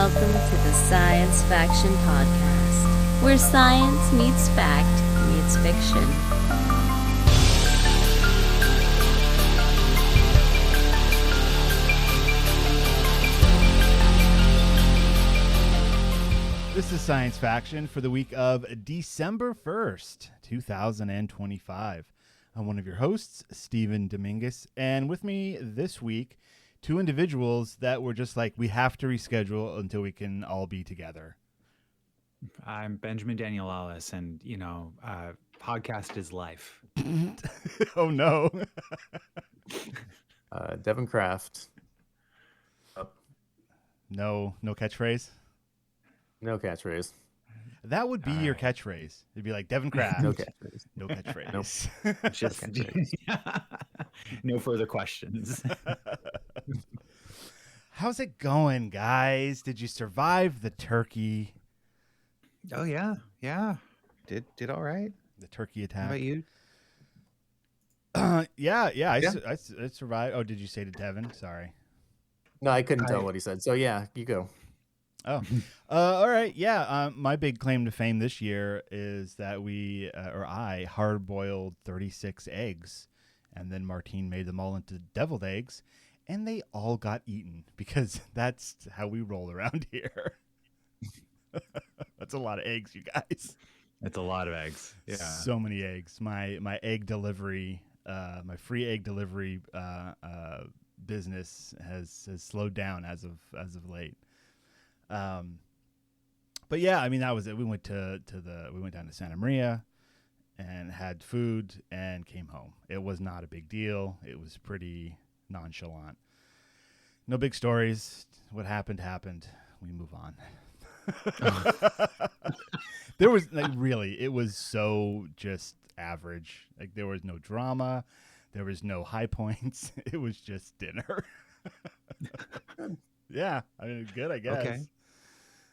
welcome to the Science Faction Podcast, where science meets fact meets fiction. This is Science Faction for the week of December 1st, 2025. I'm one of your hosts, Steven Dominguez, and with me this week, two individuals that were just like, we have to reschedule until we can all be together. I'm Benjamin Daniel Ellis, and, podcast is life. Oh, no. Devin Kraft. No catchphrase? No catchphrase. That would be your catchphrase. It'd be like, Devin Kraft. No catchphrase. No catchphrase. Nope. Just no further questions. How's it going, guys? Did you survive the turkey? Oh yeah. Did all right. The turkey attack. How about you? I survived. Oh, did you say to Devin? Sorry. No, I couldn't tell what he said. So yeah, you go. Oh, all right. Yeah. My big claim to fame this year is that I hard-boiled 36 eggs, and then Martine made them all into deviled eggs, and they all got eaten because that's how we roll around here. That's a lot of eggs, you guys. It's a lot of eggs. Yeah. So many eggs. My egg delivery, my free egg delivery business has slowed down as of late. But yeah, I mean, that was it. We went down to Santa Maria and had food and came home. It was not a big deal. It was pretty nonchalant. No big stories. What happened. We move on. There was it was so just average. Like, there was no drama. There was no high points. It was just dinner. Yeah. I mean, good, I guess. Okay.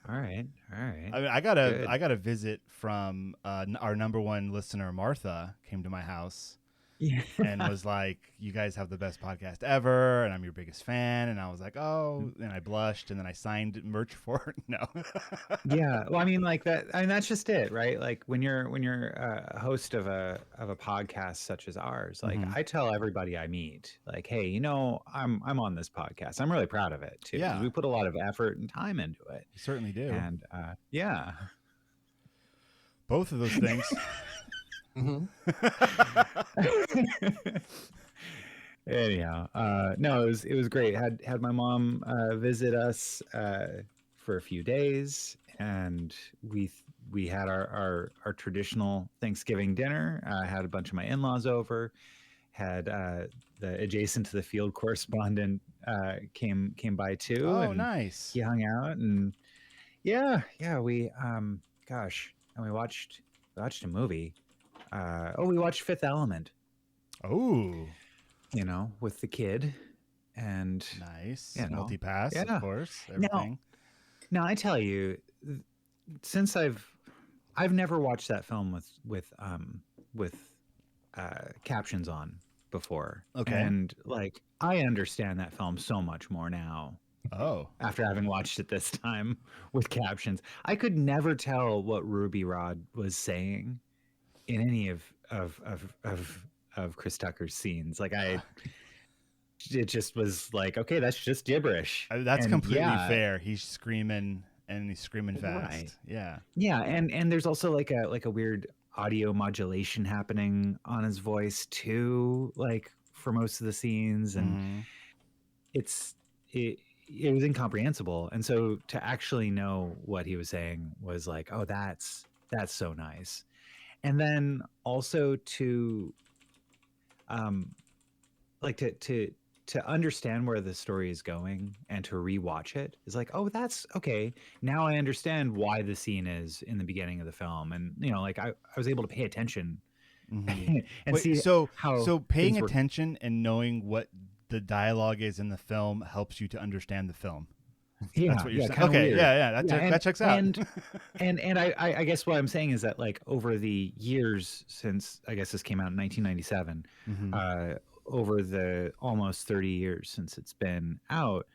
All right. I mean, I got a visit from our number one listener, Martha, came to my house and was like, "You guys have the best podcast ever, and I'm your biggest fan." And I was like, "Oh," and I blushed, and then I signed merch for it. No. Yeah. Well, I mean, like that. I mean, that's just it, right? Like when you're a host of a podcast such as ours, like I tell everybody I meet, like, hey, I'm on this podcast. I'm really proud of it too. Yeah. 'Cause we put a lot of effort and time into it. You certainly do. And yeah. Both of those things. Anyhow, no, it was great. Had my mom visit us for a few days, and we had our traditional Thanksgiving dinner. Had a bunch of my in-laws over. Had the adjacent to the field correspondent came by too. Oh, and nice. he hung out, and yeah, we and we watched a movie. We watched Fifth Element. Oh, with the kid, and nice. Multi-pass, yeah. Of course. Everything. Now I tell you, since I've never watched that film with captions on before. Okay. And like, I understand that film so much more now. Oh. After having watched it this time with captions, I could never tell what Ruby Rod was saying in any of Chris Tucker's scenes. Like it just was like, okay, that's just gibberish. That's completely fair. He's screaming and he's screaming fast. Right. Yeah. Yeah. And there's also like a weird audio modulation happening on his voice too, like for most of the scenes. And it was incomprehensible. And so to actually know what he was saying was like, oh, that's so nice. And then also to to understand where the story is going and to rewatch it is like, oh, that's okay. Now I understand why the scene is in the beginning of the film. And, like I was able to pay attention and see how. So paying attention and knowing what the dialogue is in the film helps you to understand the film. Yeah, that's what you're saying. Okay, weird. That checks out. And I guess what I'm saying is that, like, over the years since, I guess this came out in 1997, over the almost 30 years since it's been out,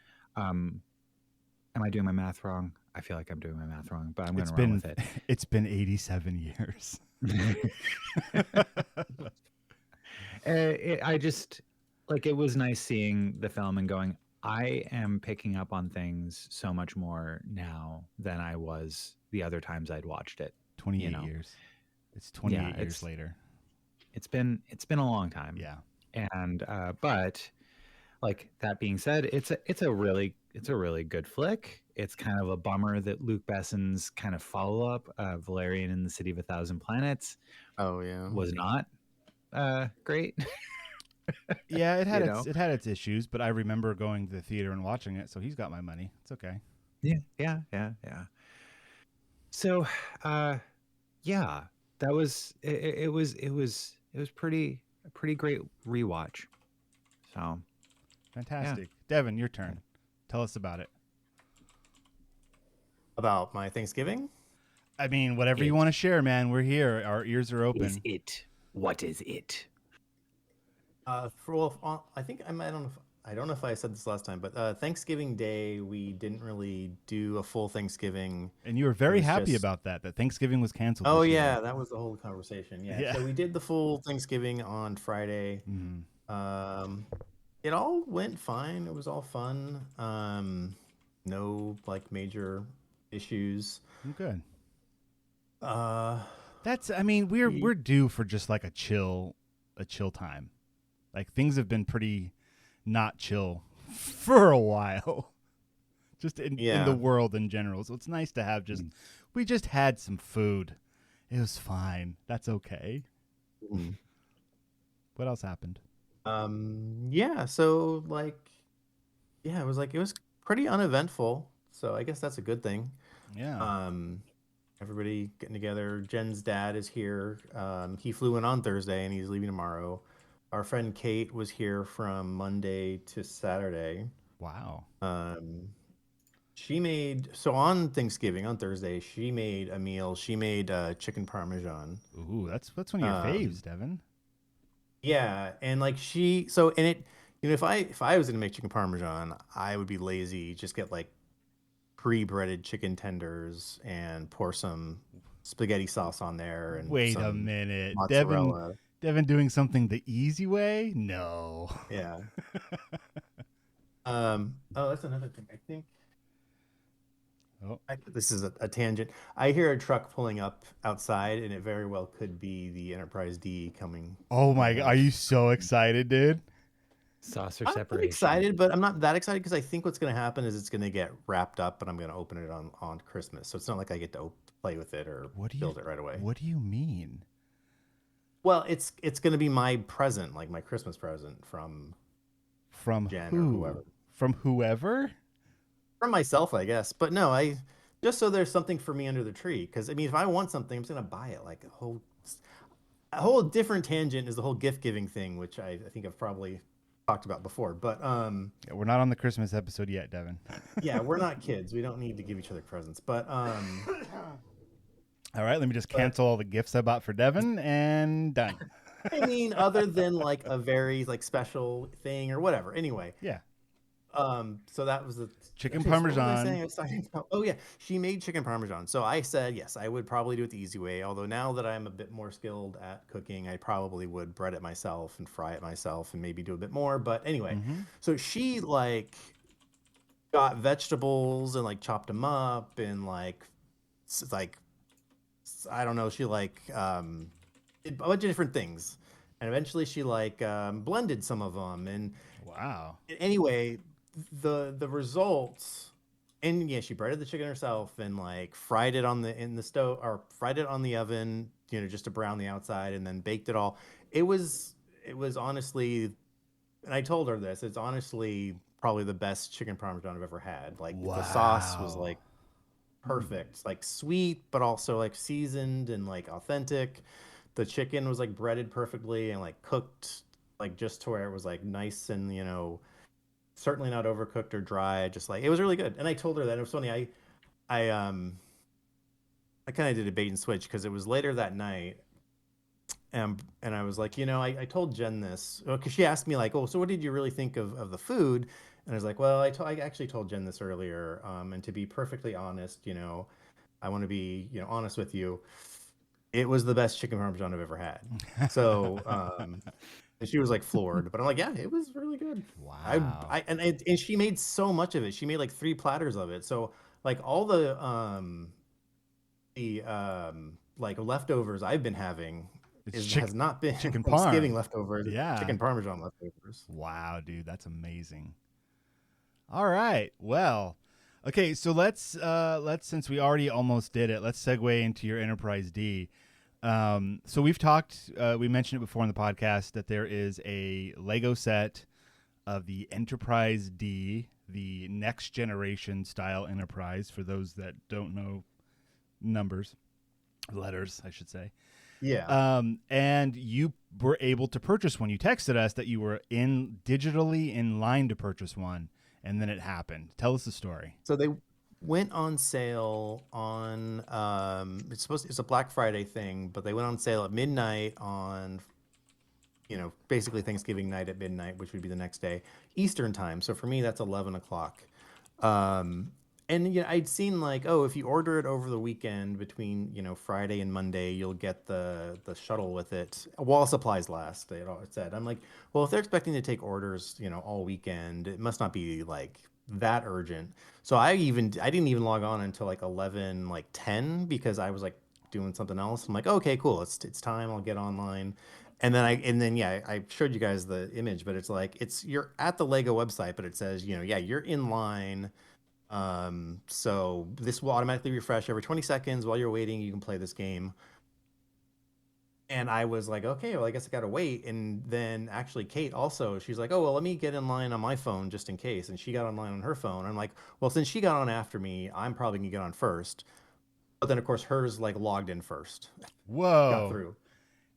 Am I doing my math wrong? I feel like I'm doing my math wrong, but I'm going It's to run been with it. it's been 87 years. I just like it was nice seeing the film and going, I am picking up on things so much more now than I was the other times I'd watched it. 28 years. It's 28 years later. It's been a long time. Yeah. And but like that being said, it's a really good flick. It's kind of a bummer that Luc Besson's kind of follow up, Valerian in the City of a Thousand Planets, was not great. Yeah, it had its issues, but I remember going to the theater and watching it, so he's got my money. It's okay. Yeah. So, yeah, that was it was a pretty great rewatch. So fantastic. Yeah. Devin, your turn. Tell us about it. About my Thanksgiving? I mean, whatever you want to share, man. We're here. Our ears are open. What is it? I think I don't know if I said this last time, but Thanksgiving Day we didn't really do a full Thanksgiving. And you were very happy about that Thanksgiving was canceled. Oh yeah, that was the whole conversation. Yeah. So we did the full Thanksgiving on Friday. Mm-hmm. It all went fine. It was all fun. No like major issues. Good. We're due for just like a chill time. Like things have been pretty not chill for a while, just in the world in general. So it's nice to have we just had some food. It was fine. That's okay. What else happened? So it was pretty uneventful. So I guess that's a good thing. Yeah. Everybody getting together. Jen's dad is here. He flew in on Thursday and he's leaving tomorrow. Our friend Kate was here from Monday to Saturday. Wow. She made, on Thanksgiving, on Thursday, she made a meal. She made chicken parmesan. Ooh, that's one of your faves, Devin. Yeah, and like if I was gonna make chicken parmesan, I would be lazy. Just get like pre-breaded chicken tenders and pour some spaghetti sauce on there. And wait a minute, mozzarella. Devin doing something the easy way? No. Yeah. That's another thing. I think. This is a tangent. I hear a truck pulling up outside, and it very well could be the Enterprise D coming. Oh my God! Are you so excited, dude? Saucer separation. I'm excited, but I'm not that excited because I think what's going to happen is it's going to get wrapped up, and I'm going to open it on Christmas. So it's not like I get to play with it or build it right away. What do you mean? Well, it's going to be my present, like my Christmas present from Jen or whoever. From whoever? From myself, I guess. But no, just so there's something for me under the tree. Because I mean, if I want something, I'm just going to buy it. Like a whole different tangent is the whole gift giving thing, which I think I've probably talked about before. But we're not on the Christmas episode yet, Devin. Yeah, we're not kids. We don't need to give each other presents. But all right, let me just cancel all the gifts I bought for Devin and done. I mean, other than like a very like special thing or whatever. Anyway. Yeah. So that was the chicken parmesan. I was saying? Oh yeah, she made chicken parmesan. So I said yes, I would probably do it the easy way. Although now that I'm a bit more skilled at cooking, I probably would bread it myself and fry it myself and maybe do a bit more. But anyway, so she like got vegetables and like chopped them up and like I don't know. She like a bunch of different things, and eventually she like blended some of them. And wow. Anyway, the results, and yeah, she breaded the chicken herself and like fried it in the stove or fried it on the oven, just to brown the outside, and then baked it all. It was honestly, and I told her this. It's honestly probably the best chicken parmesan I've ever had. Like the sauce was like perfect, like sweet, but also like seasoned and like authentic. The chicken was like breaded perfectly and like cooked like just to where it was like nice and certainly not overcooked or dry. Just like it was really good. And I told her that. It was funny. I kind of did a bait and switch because it was later that night, And I was like, I told Jen this because she asked me like, oh, so what did you really think of the food? And I was like, well, I actually told Jen this earlier. And to be perfectly honest, I want to be, honest with you. It was the best chicken parmesan I've ever had. So, and she was like floored, but I'm like, yeah, it was really good. Wow. And she made so much of it. She made like 3 platters of it. So like all the like leftovers I've been having has not been chicken Thanksgiving parm. leftovers. Yeah. Chicken parmesan leftovers. Wow, dude, that's amazing. All right. Well, okay, so let's since we already almost did it, let's segue into your Enterprise D. So we've talked, we mentioned it before in the podcast that there is a Lego set of the Enterprise D, the next generation style Enterprise, for those that don't know letters, I should say. Yeah. And you were able to purchase one. You texted us that you were digitally in line to purchase one, and then it happened. Tell us the story. So they went on sale on it's a Black Friday thing, but they went on sale at midnight on basically Thanksgiving night at midnight, which would be the next day Eastern time. So for me, that's 11 o'clock. And I'd seen like, oh, if you order it over the weekend between Friday and Monday, you'll get the shuttle with it while supplies last. It said. I'm like, well, if they're expecting to take orders, all weekend, it must not be like that urgent. So I didn't even log on until like 11, like 10, because I was like doing something else. I'm like, okay, cool, it's time. I'll get online. And then I showed you guys the image, but it's like you're at the Lego website, but it says you're in line. So this will automatically refresh every 20 seconds while you're waiting. You can play this game. And I was like, okay, well, I guess I gotta wait. And then actually Kate also, she's like, oh, well, let me get in line on my phone just in case. And she got online on her phone. I'm like, well, since she got on after me, I'm probably gonna get on first. But then of course hers like logged in first. Whoa. Got through.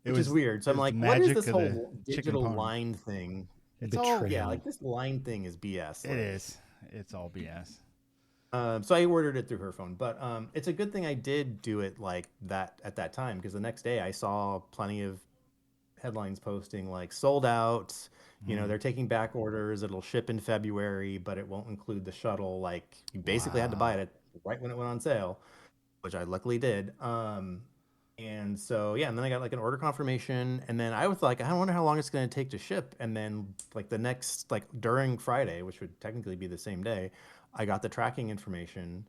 Which is weird. So I'm like, what is this whole digital line thing? It's all, yeah, like this line thing is BS. It is. It's all BS. So I ordered it through her phone, but it's a good thing I did do it like that at that time, because the next day I saw plenty of headlines posting like sold out. They're taking back orders. It'll ship in February, but it won't include the shuttle. Like you basically had to buy it right when it went on sale, which I luckily did. And so and then I got like an order confirmation, and then I was like, I wonder how long it's going to take to ship. And then like the next during Friday, which would technically be the same day, I got the tracking information,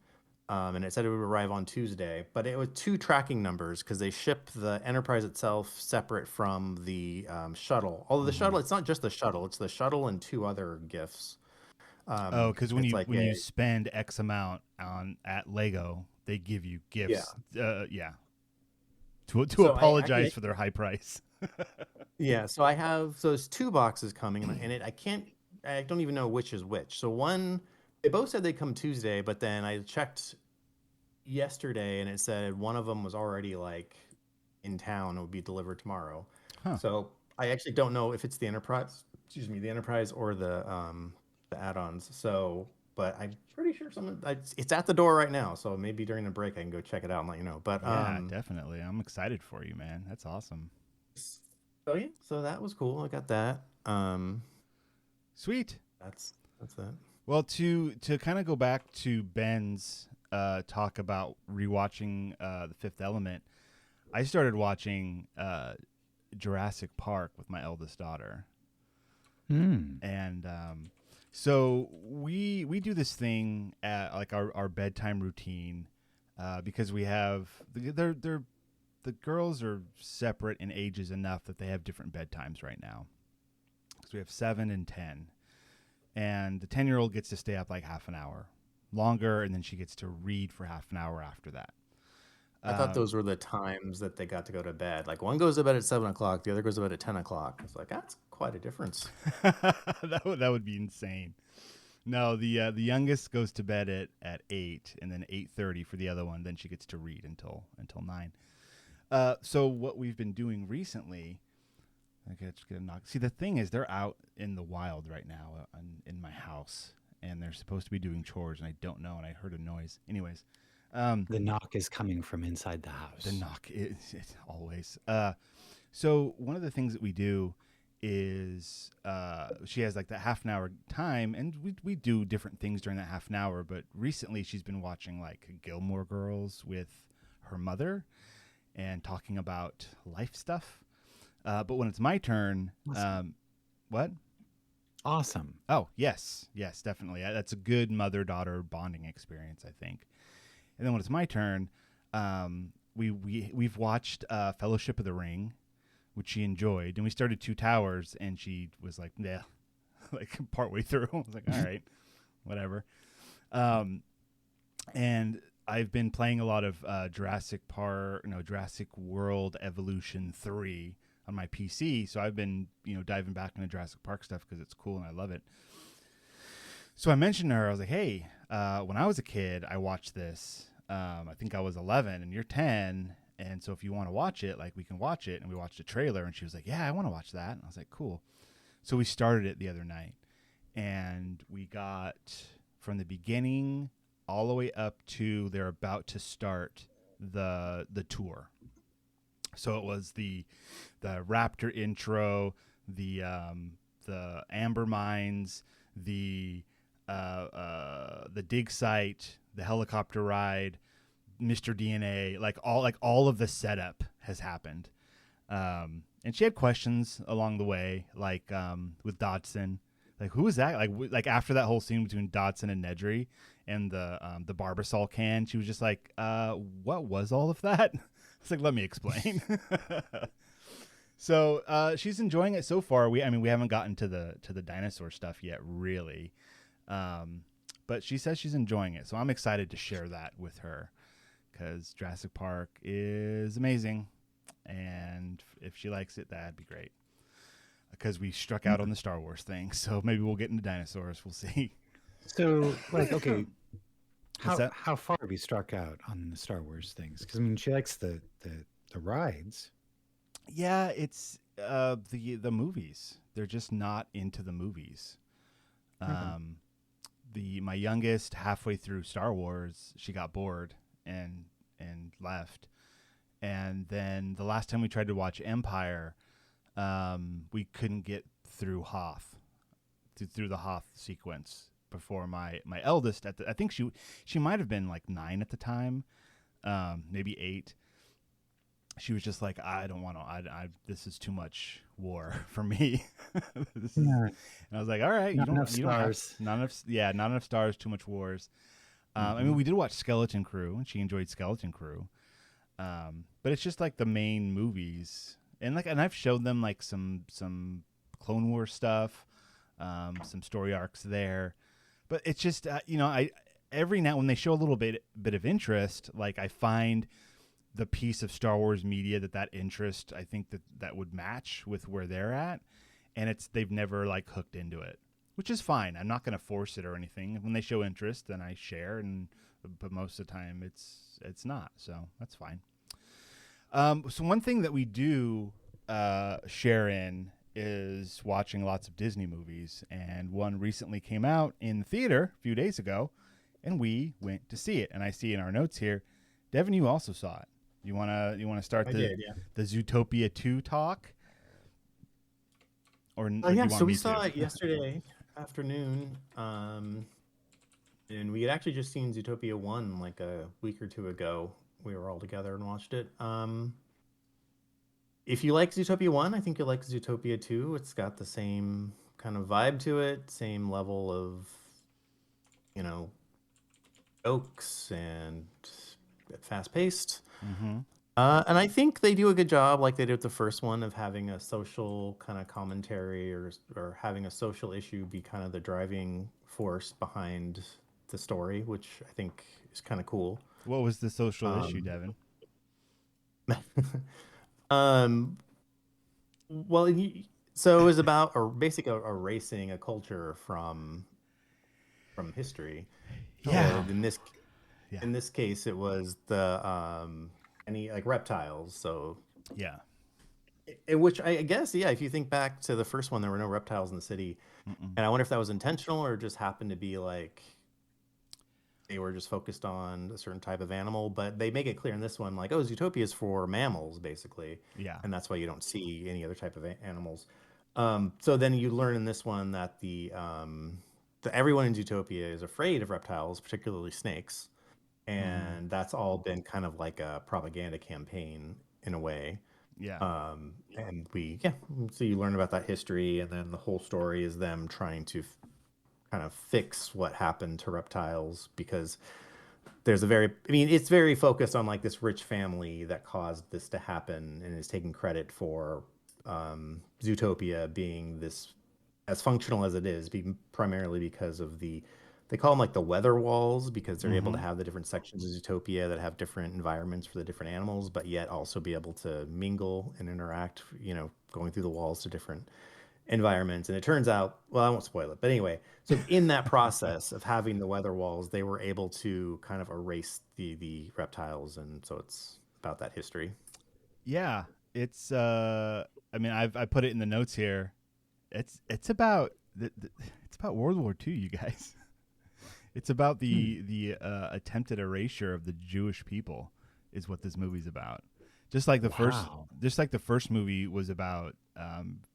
and it said it would arrive on Tuesday, but it was 2 tracking numbers because they ship the Enterprise itself separate from the shuttle. Although the shuttle, it's not just the shuttle; it's the shuttle and 2 other gifts. Because when you spend X amount at Lego, they give you gifts. Yeah. To apologize for their high price. Yeah, so there's 2 boxes coming, and I don't even know which is which. So one, they both said they come Tuesday, but then I checked yesterday and it said one of them was already like in town and would be delivered tomorrow. So I actually don't know if it's the Enterprise or the add-ons. So, but I'm pretty sure it's at the door right now. So maybe during the break I can go check it out and let you know. But yeah, definitely. I'm excited for you, man. That's awesome. So that was cool. I got that. Sweet. That's that. Well, to kind of go back to Ben's talk about rewatching The Fifth Element, I started watching Jurassic Park with my eldest daughter. And so we do this thing at like our bedtime routine because we have the girls are separate in ages enough that they have different bedtimes right now. So we have 7 and 10. And the 10-year-old gets to stay up like half an hour longer, and then she gets to read for half an hour after that. I thought those were the times that they got to go to bed. Like one goes to bed at 7 o'clock, the other goes to bed at 10 o'clock. It's like, that's quite a difference. that would be insane. No, the youngest goes to bed at 8, and then 8:30 for the other one. Then she gets to read until 9. So what we've been doing recently. See, the thing is, they're out in the wild right now in my house, and they're supposed to be doing chores, and I don't know, and I heard a noise. Anyways. The knock is coming from inside the house. The knock is always. So one of the things that we do is she has like that half an hour time, and we do different things during that half an hour. But recently, she's been watching like Gilmore Girls with her mother and talking about life stuff. But when it's my turn, Awesome. what? Awesome. Oh, yes, definitely. That's a good mother-daughter bonding experience, I think. And then when it's my turn, we've watched Fellowship of the Ring, which she enjoyed, and we started Two Towers, and she was like, "Yeah," like partway through. I was like, "All right, whatever." And I've been playing a lot of Jurassic World Evolution 3 on my PC, so I've been diving back into Jurassic Park stuff because it's cool and I love it. So I mentioned to her, I was like, "Hey, when I was a kid, I watched this. I think I was 11, and you're 10, and so if you want to watch it, like we can watch it." And we watched a trailer, and she was like, "Yeah, I want to watch that." And I was like, "Cool." So we started it the other night, and we got from the beginning all the way up to they're about to start the tour. So it was the raptor intro, the amber mines, the dig site, the helicopter ride, Mr. DNA, like all of the setup has happened. And she had questions along the way, like with Dodson, like who is that? Like after that whole scene between Dodson and Nedry and the Barbasol can, she was just like, what was all of that? It's like, let me explain. So she's enjoying it so far. We haven't gotten to the dinosaur stuff yet, really. But she says she's enjoying it, so I'm excited to share that with her because Jurassic Park is amazing, and if she likes it, that'd be great. Because we struck out on the Star Wars thing, so maybe we'll get into dinosaurs. We'll see. So, like, okay, What's that? how far have you struck out on the Star Wars things? Because I mean, she likes the rides. Yeah, it's the movies. They're just not into the movies. My youngest, halfway through Star Wars, she got bored and left. And then the last time we tried to watch Empire, we couldn't get through Hoth, through the Hoth sequence before my eldest. I think she might have been like 9 at the time, maybe 8. She was just like, I don't want to. This is too much war for me. And I was like, all right, Not enough stars. Not enough stars. Too much wars. I mean, we did watch Skeleton Crew, and she enjoyed Skeleton Crew. But it's just like the main movies, and I've showed them like some Clone Wars stuff, some story arcs there. But it's just I every now when they show a little bit of interest, like I find the piece of Star Wars media that interest, I think that would match with where they're at, and they've never like hooked into it, which is fine. I'm not going to force it or anything. When they show interest, then I share, but most of the time it's not, so that's fine. So one thing that we do share in is watching lots of Disney movies, and one recently came out in the theater a few days ago, and we went to see it. And I see in our notes here, Devin, you also saw it. You wanna start the Zootopia 2 talk? Or yeah, so we saw it yesterday afternoon, and we had actually just seen Zootopia 1 like a week or two ago. We were all together and watched it. If you like Zootopia 1, I think you'll like Zootopia 2. It's got the same kind of vibe to it, same level of, jokes and fast-paced. Mm-hmm. And I think they do a good job, like they did with the first one, of having a social kind of commentary or having a social issue be kind of the driving force behind the story, which I think is kind of cool. What was the social issue, Devin? Well, so it was about basically erasing a culture from history. Yeah. In this case, it was the any like reptiles. So yeah, which I guess if you think back to the first one, there were no reptiles in the city. Mm-mm. And I wonder if that was intentional or just happened to be like they were just focused on a certain type of animal. But they make it clear in this one, like, oh, Zootopia is for mammals, basically. Yeah. And that's why you don't see any other type of animals. So then you learn in this one that everyone in Zootopia is afraid of reptiles, particularly snakes. And that's all been kind of like a propaganda campaign in a way. Yeah. And so you learn about that history, and then the whole story is them trying to kind of fix what happened to reptiles, because there's it's very focused on like this rich family that caused this to happen and is taking credit for Zootopia being this as functional as it is, primarily because of they call them like the weather walls, because they're able to have the different sections of Zootopia that have different environments for the different animals, but yet also be able to mingle and interact, going through the walls to different environments. And it turns out, well, I won't spoil it, but anyway, so in that process of having the weather walls, they were able to kind of erase the reptiles. And so it's about that history. Yeah. It's, I mean, I put it in the notes here. It's about, it's about World War II, you guys. It's about the attempted erasure of the Jewish people is what this movie's about. Just like the first movie was about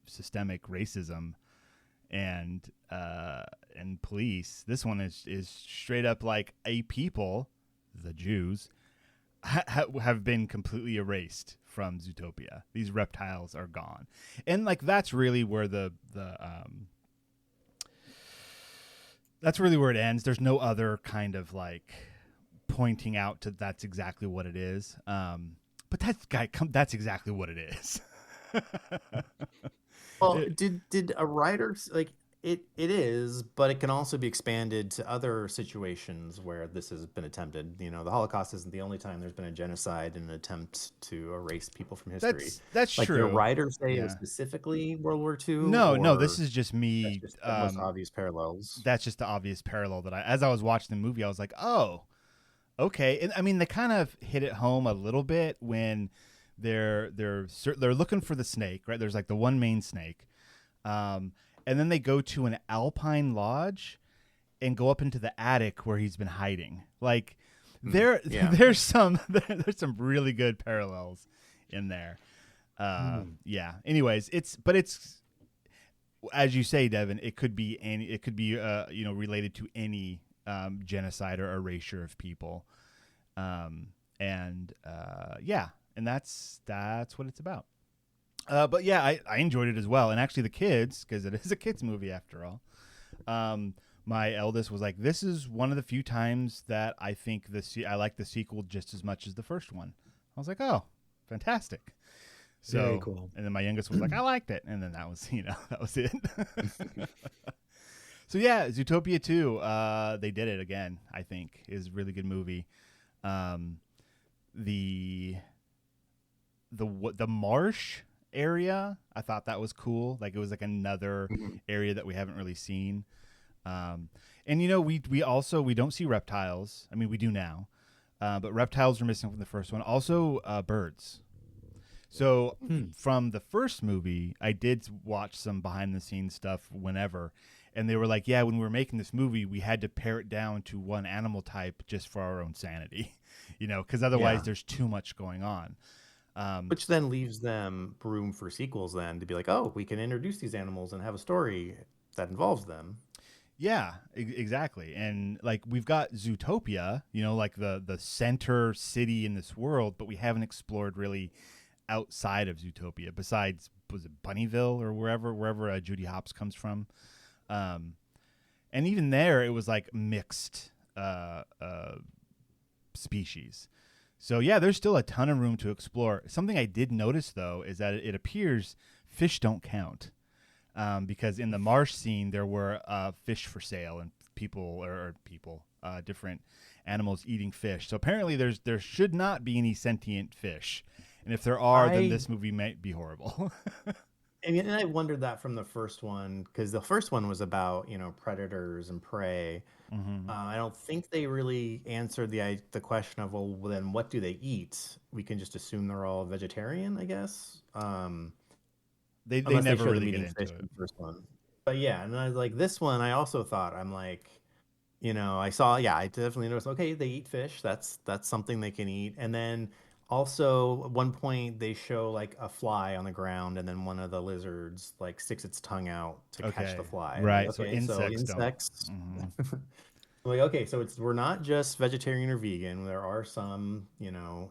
systemic racism and police. This one is straight up like a people, the Jews, have been completely erased from Zootopia. These reptiles are gone, and like that's really where that's really where it ends. There's no other kind of like pointing out to that's exactly what it is. But that's exactly what it is. Well, did a writer like it is, but it can also be expanded to other situations where this has been attempted. The Holocaust isn't the only time there's been a genocide and an attempt to erase people from history. That's like true. Your writers say it was specifically World War II? No, this is just me. That's just the most obvious parallels. That's just the obvious parallel that as I was watching the movie, I was like, oh, okay. And I mean, they kind of hit it home a little bit when they're looking for the snake, right? There's like the one main snake. And then they go to an alpine lodge and go up into the attic where he's been hiding. Like there's some really good parallels in there. Yeah. Anyways, it's as you say, Devin, it could be related to any genocide or erasure of people. And that's what it's about. But yeah, I enjoyed it as well. And actually the kids, because it is a kids movie after all, my eldest was like, this is one of the few times that I think I like the sequel just as much as the first one. I was like, oh, fantastic. So, very cool. And then my youngest was like, I liked it. And then that was it. So yeah, Zootopia 2, they did it again, I think. Is a really good movie. The marsh area, I thought that was cool. Like it was like another area that we haven't really seen. And we don't see reptiles. I mean, we do now, but reptiles are missing from the first one. Also, birds. So from the first movie, I did watch some behind the scenes stuff whenever, and they were like, yeah, when we were making this movie, we had to pare it down to one animal type just for our own sanity, because otherwise there's too much going on. Which then leaves them room for sequels then to be like, oh, we can introduce these animals and have a story that involves them. Yeah, exactly. And like we've got Zootopia, like the center city in this world, but we haven't explored really outside of Zootopia besides, was it Bunnyville or wherever Judy Hopps comes from. And even there it was like mixed species. So yeah, there's still a ton of room to explore. Something I did notice though is that it appears fish don't count, because in the marsh scene there were fish for sale and different animals eating fish. So apparently there should not be any sentient fish, and if there are, then this movie might be horrible. And I wondered that from the first one, because the first one was about predators and prey. I don't think they really answered the question of, well, then what do they eat? We can just assume they're all vegetarian, I guess. They never really get into it. The first one. But yeah, and I was like, this one, I also thought, I'm like, I definitely noticed, okay, they eat fish. That's something they can eat. And then also at one point they show like a fly on the ground, and then one of the lizards like sticks its tongue out to catch the Okay. fly. I'm like, Right. So okay, so insects don't. insects. Mhm. I'm like, okay, so we're not just vegetarian or vegan. There are some,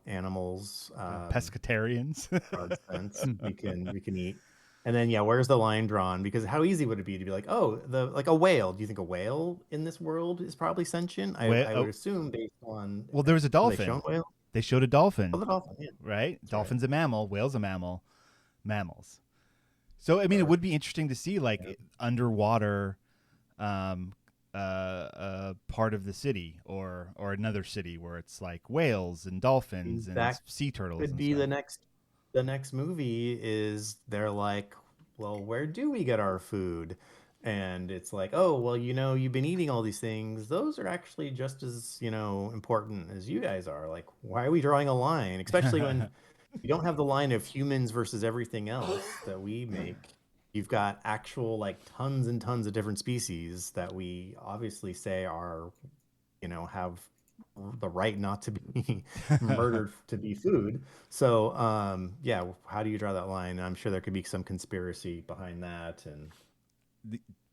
animals, Pescatarians. broad sense we can eat. And then where's the line drawn? Because how easy would it be to be like, oh, like a whale? Do you think a whale in this world is probably sentient? I would assume based on Well, there was a have they shown dolphin. whale? They showed a Oh, dolphin, the dolphin, yeah. right? That's right. Dolphin's a mammal. Whale's a mammal. Mammals. So I mean, it Sure. would be interesting to see like Yeah. underwater, part of the city or another city where it's like whales and dolphins and That sea turtles could and be stuff. the next movie is they're like, well, where do we get our food? And it's like, oh, well, you've been eating all these things. Those are actually just as, important as you guys are. Like, why are we drawing a line? Especially when you don't have the line of humans versus everything else that we make. You've got actual like tons and tons of different species that we obviously say are, have the right not to be murdered to be food. So, how do you draw that line? I'm sure there could be some conspiracy behind that, and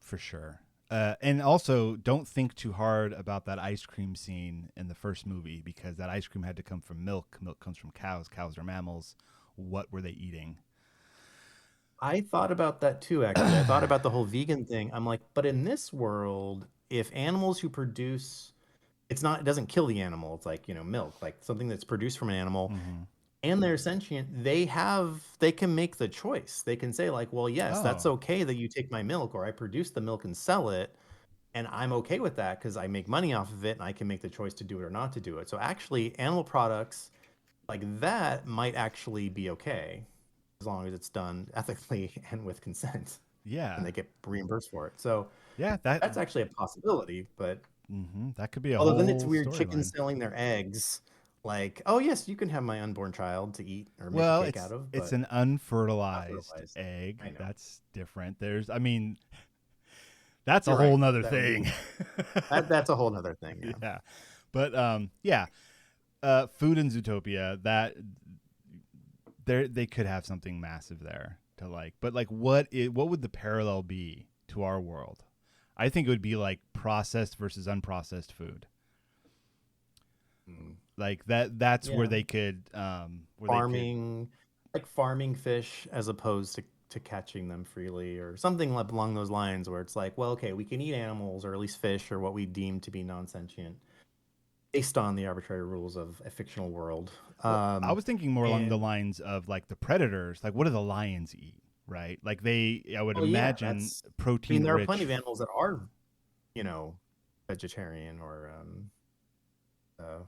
For sure. And also, don't think too hard about that ice cream scene in the first movie because that ice cream had to come from milk. Milk comes from cows. Cows are mammals. What were they eating? I thought about that too, actually. I thought about the whole vegan thing. I'm like, but in this world, if animals who produce, it doesn't kill the animal. It's like, milk, like something that's produced from an animal, Mm-hmm. and they're sentient, they can make the choice. They can say like, well, yes, that's Oh, okay that you take my milk, or I produce the milk and sell it, and I'm okay with that because I make money off of it and I can make the choice to do it or not to do it. So actually, animal products like that might actually be okay as long as it's done ethically and with consent, and yeah, they get reimbursed for it. So yeah. That that's actually a possibility. But that could be a although then it's whole weird, chickens storyline. selling their eggs. Like, oh yes, you can have my unborn child to eat or make a Well, cake out of, it's but an not unfertilized fertilized. egg. I know. That's different. I mean, that's a You're whole right. nother That would thing. be that's a whole nother thing. Yeah. Yeah, but yeah. Food in Zootopia, that they could have something massive there to like, but like what would the parallel be to our world? I think it would be like processed versus unprocessed food. Mm. Like that's where Yeah. they could Farming, like farming fish as opposed to catching them freely, or something like along those lines, where it's like, well, okay, we can eat animals or at least fish or what we deem to be non-sentient based on the arbitrary rules of a fictional world. Well, I was thinking more along the And lines of like the predators, like what do the lions eat, right? Like I would well, yeah, imagine I mean, protein there are plenty rich. of animals that are, you know, vegetarian or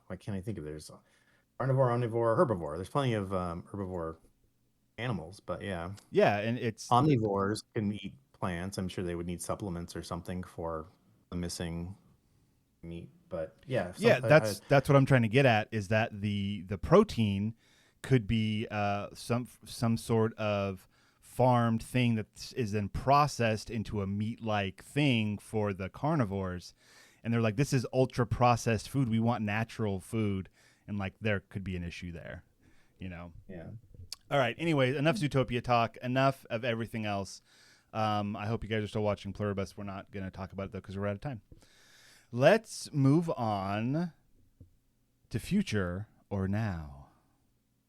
why can't I think of there's carnivore, omnivore, herbivore. There's plenty of herbivore animals, but yeah, Yeah, and it's omnivores can eat plants. I'm sure they would need supplements or something for the missing meat. But yeah, yeah, that's what I'm trying to get at is that the protein could be some sort of farmed thing that is then processed into a meat like thing for the carnivores, and they're like, this is ultra processed food. We want natural food, and like there could be an issue there, you know. yeah. All right. Anyway, enough Zootopia talk. Enough of everything else. I hope you guys are still watching Pluribus. We're not going to talk about it though because we're out of time. Let's move on to future or now.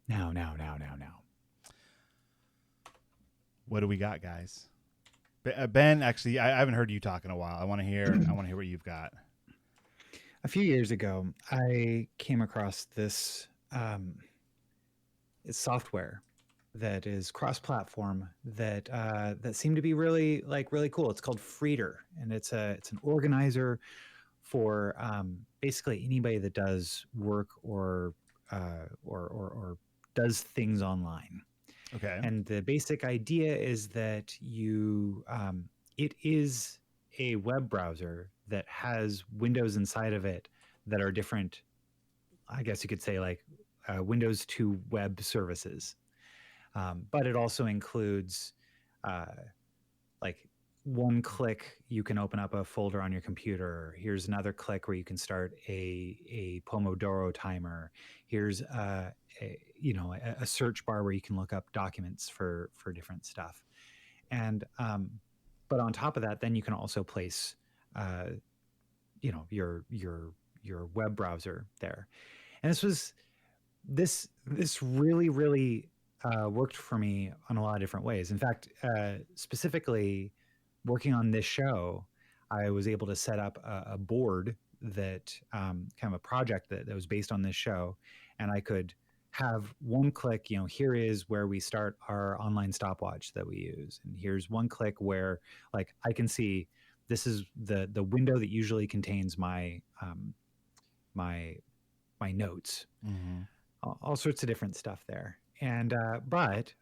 Now. What do we got, guys? Ben, actually, I haven't heard you talk in a while. I want to hear. What you've got. A few years ago, I came across this software that is cross-platform that seemed to be really cool. It's called Freeder, and it's an organizer for basically anybody that does work or does things online. Okay. And the basic idea is that it is a web browser that has windows inside of it that are different. I guess you could say like Windows to web services. But it also includes like one click, you can open up a folder on your computer. Here's another click where you can start a Pomodoro timer. Here's a search bar where you can look up documents for different stuff. And but on top of that, then you can also place your web browser there. And this really worked for me on a lot of different ways. In fact, specifically working on this show, I was able to set up a board that kind of a project that was based on this show, and I could have one click, here is where we start our online stopwatch that we use, and here's one click where like I can see this is the window that usually contains my my notes, all sorts of different stuff there. And but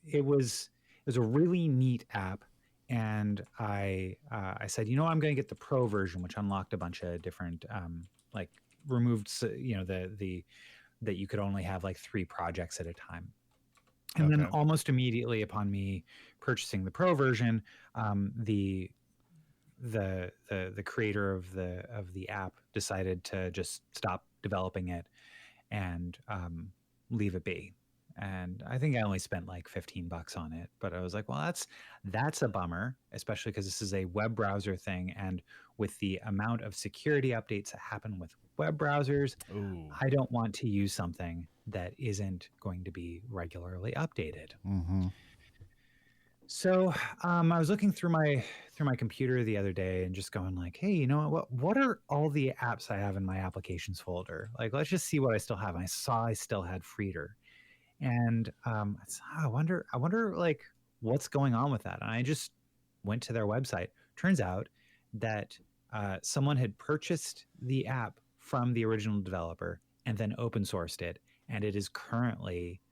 it was a really neat app. And I said, I'm going to get the pro version, which unlocked a bunch of different, removed, that you could only have like 3 projects at a time. And then almost immediately upon me purchasing the pro version, the creator of the app decided to just stop developing it and leave it be. And I think I only spent like $15 on it, but I was like, well, that's a bummer, especially because this is a web browser thing. And with the amount of security updates that happen with web browsers, I don't want to use something that isn't going to be regularly updated. So I was looking through my computer the other day and just going like, hey, you know what are all the apps I have in my applications folder? Like, let's just see what I still have. And I saw I still had Freeder. And I wonder like what's going on with that. And I just went to their website. Turns out that someone had purchased the app from the original developer and then open sourced it. And it is currently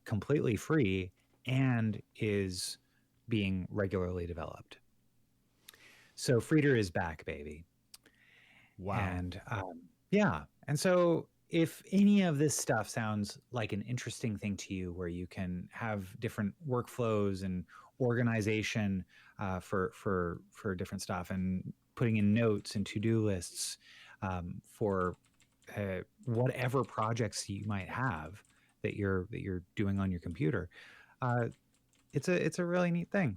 completely free and is being regularly developed. So Freeder is back, baby. Wow. And and so if any of this stuff sounds like an interesting thing to you, where you can have different workflows and organization for different stuff, and putting in notes and to-do lists for whatever projects you might have that you're doing on your computer, it's a really neat thing.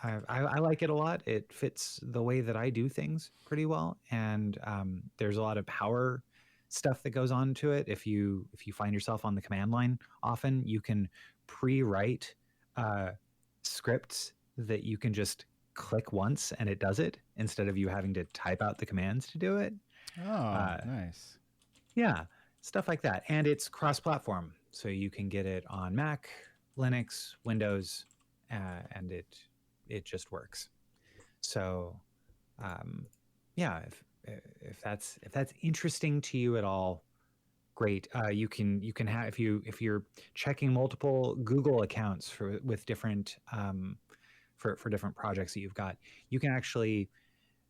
I like it a lot. It fits the way that I do things pretty well, and there's a lot of power stuff that goes on to it. If you find yourself on the command line often, you can pre-write scripts that you can just click once and it does it, instead of you having to type out the commands to do it. Nice. Yeah, stuff like that. And it's cross-platform, so you can get it on Mac, Linux, Windows, and it just works. So if that's interesting to you at all, great. You can have, if you're checking multiple Google accounts with different for different projects that you've got, you can actually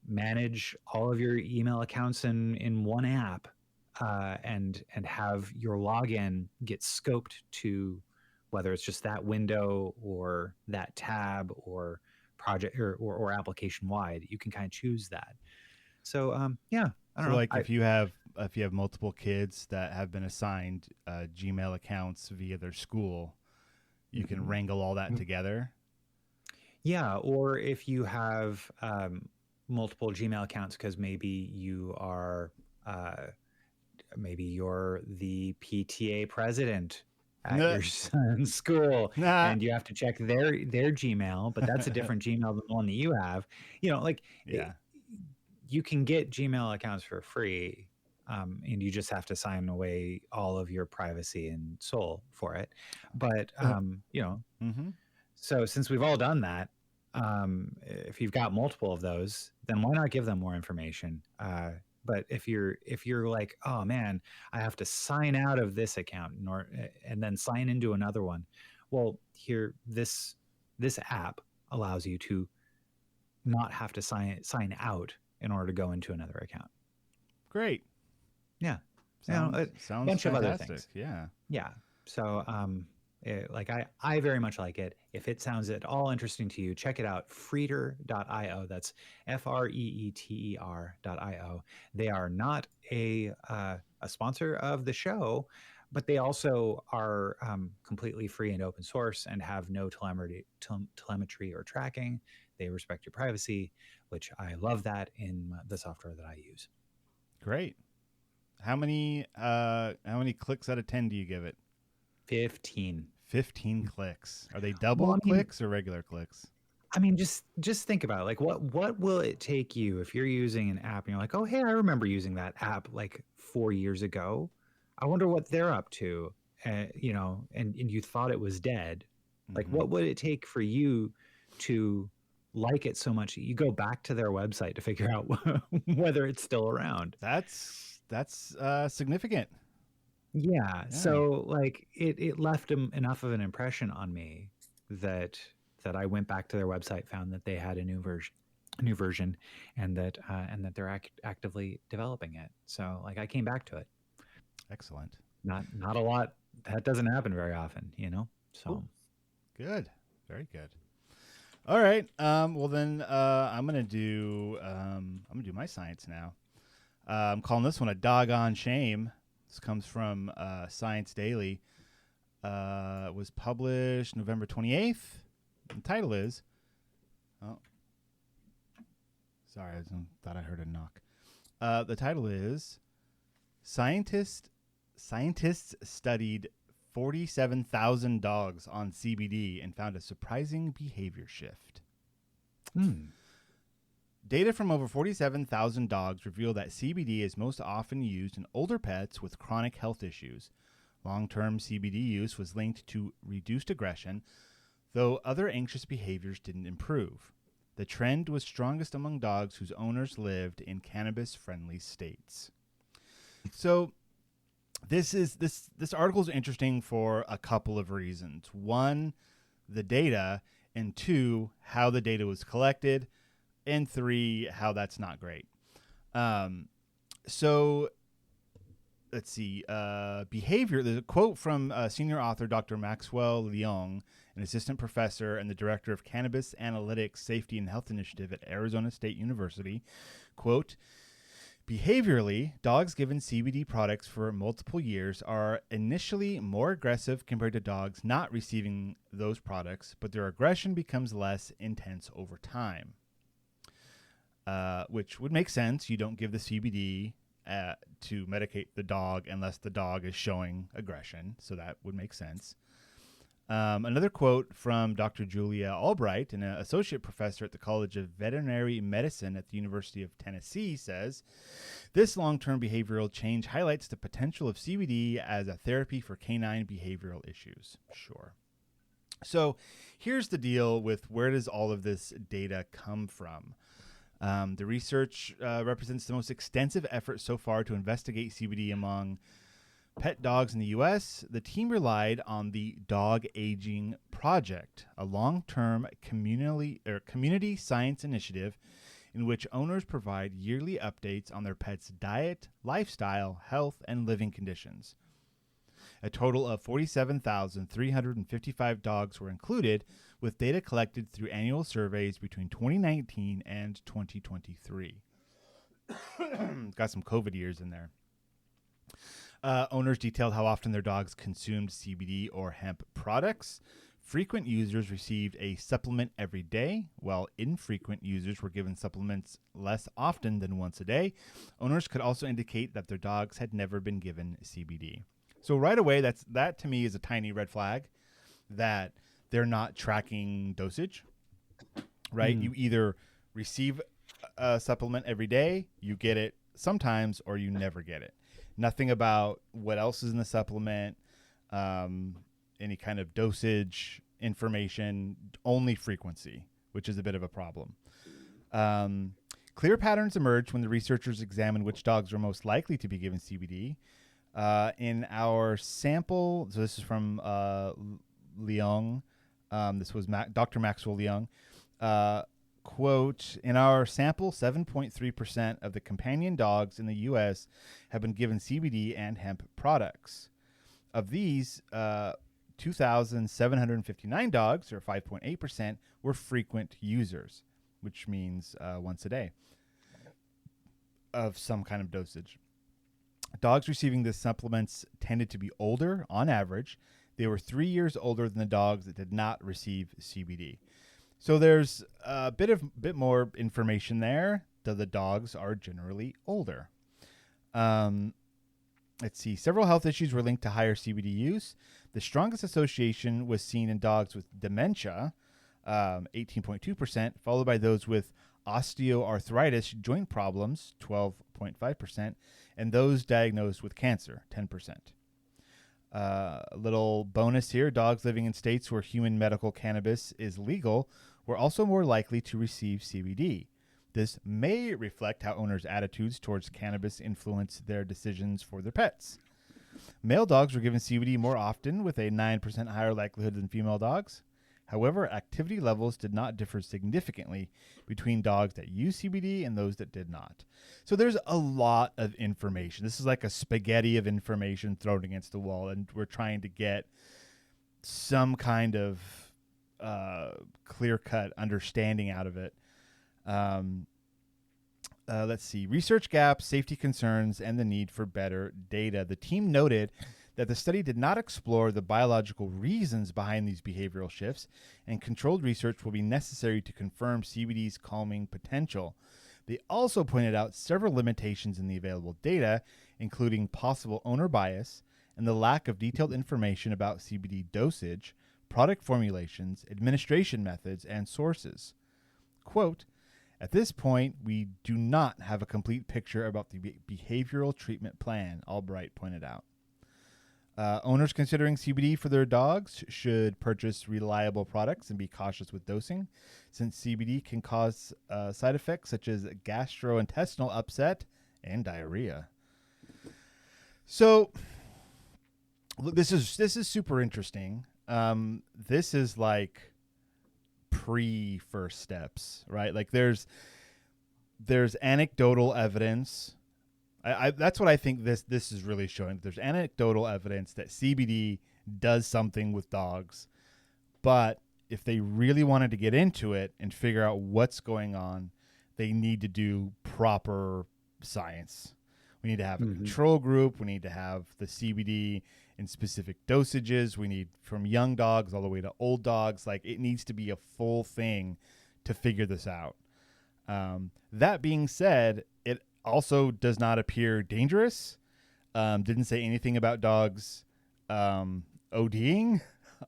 manage all of your email accounts in one app, and have your login get scoped to whether it's just that window or that tab or project or application wide. You can kind of choose that. So I don't know. Like if you have multiple kids that have been assigned Gmail accounts via their school, you can wrangle all that together. Yeah, or if you have multiple Gmail accounts because maybe you are maybe you're the PTA president at your son's school, and you have to check their Gmail, but that's a different Gmail than the one that you have. You can get Gmail accounts for free, and you just have to sign away all of your privacy and soul for it. But so since we've all done that, if you've got multiple of those, then why not give them more information? But if you're like, oh man, I have to sign out of this account and then sign into another one, well, here this app allows you to not have to sign out in order to go into another account. Great. Yeah. Sounds a bunch fantastic. of other things. Yeah. Yeah. So I very much like it. If it sounds at all interesting to you, check it out. Freeter.io. That's FREETER.io. They are not a sponsor of the show, but they also are completely free and open source and have no telemetry or tracking. They respect your privacy, which I love that in the software that I use. Great. How many clicks out of 10 do you give it? 15. 15 clicks. Are they double clicks or regular clicks? I mean, just think about it. Like, what will it take you if you're using an app and you're like, oh, hey, I remember using that app like 4 years ago. I wonder what they're up to, and you thought it was dead. Like, what would it take for you to like it so much that you go back to their website to figure out whether it's still around? That's significant. Yeah. So like it left enough of an impression on me that I went back to their website, found that they had a new version, and that they're actively developing it. So like I came back to it. Excellent. Not a lot. That doesn't happen very often, So Ooh. Good. Very good. All right. Well then I'm gonna do my science now. I'm calling this one a doggone shame. This comes from Science Daily. It was published November 28th. The title is... Oh. Sorry, I thought I heard a knock. The title is... Scientists studied 47,000 dogs on CBD and found a surprising behavior shift. Data from over 47,000 dogs reveal that CBD is most often used in older pets with chronic health issues. Long-term CBD use was linked to reduced aggression, though other anxious behaviors didn't improve. The trend was strongest among dogs whose owners lived in cannabis-friendly states. So this article is interesting for a couple of reasons. One, the data, and two, how the data was collected, and three, how that's not great. So let's see. Behavior. There's a quote from senior author Dr. Maxwell Leong, an assistant professor and the director of Cannabis Analytics Safety and Health Initiative at Arizona State University. Quote, behaviorally, dogs given CBD products for multiple years are initially more aggressive compared to dogs not receiving those products, but their aggression becomes less intense over time. Which would make sense. You don't give the CBD to medicate the dog unless the dog is showing aggression. So that would make sense. Another quote from Dr. Julia Albright, an associate professor at the College of Veterinary Medicine at the University of Tennessee, says, this long-term behavioral change highlights the potential of CBD as a therapy for canine behavioral issues. Sure. So here's the deal with where does all of this data come from? The research represents the most extensive effort so far to investigate CBD among pet dogs in the U.S. The team relied on the Dog Aging Project, a long-term community science initiative in which owners provide yearly updates on their pet's diet, lifestyle, health, and living conditions. A total of 47,355 dogs were included, with data collected through annual surveys between 2019 and 2023. Got some COVID years in there. Owners detailed how often their dogs consumed CBD or hemp products. Frequent users received a supplement every day, while infrequent users were given supplements less often than once a day. Owners could also indicate that their dogs had never been given CBD. So right away, that to me is a tiny red flag that they're not tracking dosage, right? You either receive a supplement every day, you get it sometimes, or you never get it. Nothing about what else is in the supplement, any kind of dosage information, only frequency, which is a bit of a problem. Clear patterns emerged when the researchers examined which dogs were most likely to be given CBD. In our sample, so this is from Leong. This was Dr. Maxwell Leong. Quote, in our sample, 7.3% of the companion dogs in the U.S. have been given CBD and hemp products. Of these, 2,759 dogs, or 5.8%, were frequent users, which means once a day of some kind of dosage. Dogs receiving the supplements tended to be older on average. They were 3 years older than the dogs that did not receive CBD. So there's a bit more information there, that the dogs are generally older. Let's see. Several health issues were linked to higher CBD use. The strongest association was seen in dogs with dementia, 18.2%, followed by those with osteoarthritis, joint problems, 12.5%, and those diagnosed with cancer, 10%. A little bonus here, dogs living in states where human medical cannabis is legal were also more likely to receive CBD. This may reflect how owners' attitudes towards cannabis influence their decisions for their pets. Male dogs were given CBD more often, with a 9% higher likelihood than female dogs. However, activity levels did not differ significantly between dogs that used CBD and those that did not. So there's a lot of information. This is like a spaghetti of information thrown against the wall, and we're trying to get some kind of clear-cut understanding out of it. Let's see. Research gaps, safety concerns, and the need for better data. The team noted that the study did not explore the biological reasons behind these behavioral shifts, and controlled research will be necessary to confirm CBD's calming potential. They also pointed out several limitations in the available data, including possible owner bias and the lack of detailed information about CBD dosage, product formulations, administration methods, and sources. Quote, "At this point, we do not have a complete picture about the behavioral treatment plan," Albright pointed out. Owners considering CBD for their dogs should purchase reliable products and be cautious with dosing, since CBD can cause side effects such as gastrointestinal upset and diarrhea. So this is super interesting. This is like pre-first steps, right? Like there's anecdotal evidence. That's what I think this is really showing. There's anecdotal evidence that CBD does something with dogs, but if they really wanted to get into it and figure out what's going on, they need to do proper science. We need to have a control group. We need to have the CBD in specific dosages. We need from young dogs all the way to old dogs. Like it needs to be a full thing to figure this out. That being said, it also does not appear dangerous. Didn't say anything about dogs ODing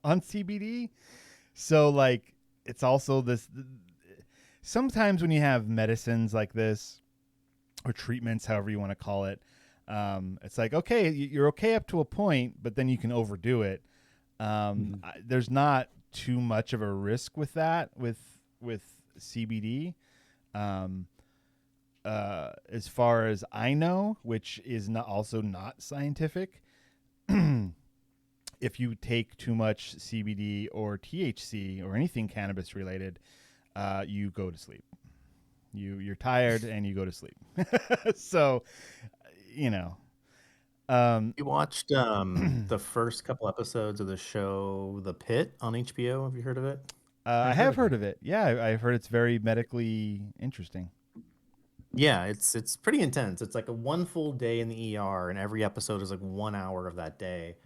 on CBD. So like it's also this. Sometimes when you have medicines like this or treatments, however you want to call it, it's like, okay, you're okay up to a point, but then you can overdo it. There's not too much of a risk with that with CBD. As far as I know, which is also not scientific, if you take too much CBD or THC or anything cannabis related, you go to sleep. You're tired and you go to sleep. So, you know. You watched the first couple episodes of the show The Pit on HBO. Have you heard of it? I have heard of it. Yeah, I've heard it's very medically interesting. Yeah, it's pretty intense. It's like a one full day in the ER, and every episode is like 1 hour of that day.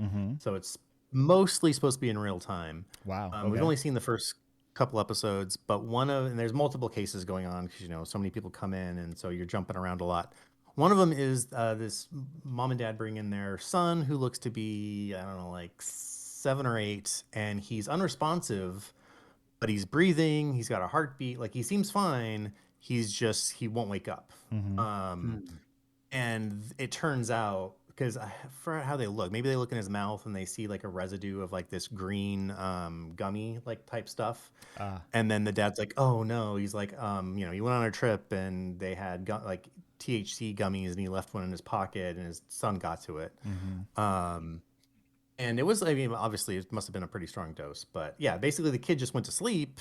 So it's mostly supposed to be in real time. Wow. We've only seen the first couple episodes, but and there's multiple cases going on because so many people come in, and so you're jumping around a lot. One of them is this mom and dad bring in their son who looks to be, I don't know, like 7 or 8, and he's unresponsive, but he's breathing. He's got a heartbeat. Like he seems fine. He won't wake up. And it turns out, because for how they look, maybe they look in his mouth and they see like a residue of like this green gummy like type stuff. And then the dad's like, oh no, he's like, he went on a trip and they had like THC gummies and he left one in his pocket and his son got to it. And it was, obviously it must have been a pretty strong dose, but yeah, basically the kid just went to sleep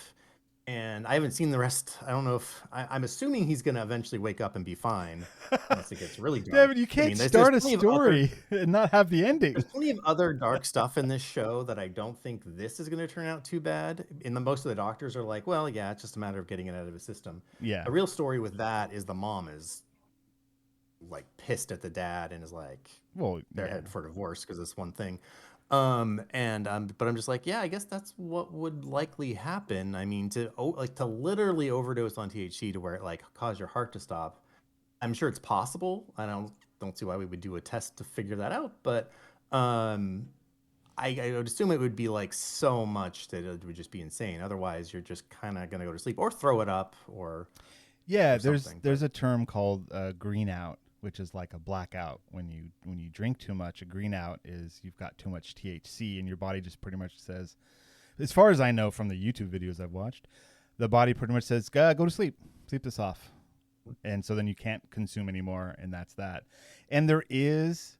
And I haven't seen the rest. I don't know if I'm assuming he's going to eventually wake up and be fine, unless it gets really dark. Devin, you can't start a story and not have the ending. There's plenty of other dark stuff in this show that I don't think this is going to turn out too bad. Most of the doctors are like, well, yeah, it's just a matter of getting it out of his system. Yeah. The real story with that is the mom is like pissed at the dad and is like, well, they're headed for divorce because it's one thing. But I'm just like, yeah, I guess that's what would likely happen. I mean, to literally overdose on THC to where it like cause your heart to stop. I'm sure it's possible. I don't see why we would do a test to figure that out, but I would assume it would be like so much that it would just be insane. Otherwise, you're just kind of gonna go to sleep or throw it up or there's a term called green out, which is like a blackout. When you drink too much, a green out is you've got too much THC and your body just pretty much says, as far as I know from the YouTube videos I've watched, the body pretty much says, go to sleep this off. And so then you can't consume anymore, and that's that. And there is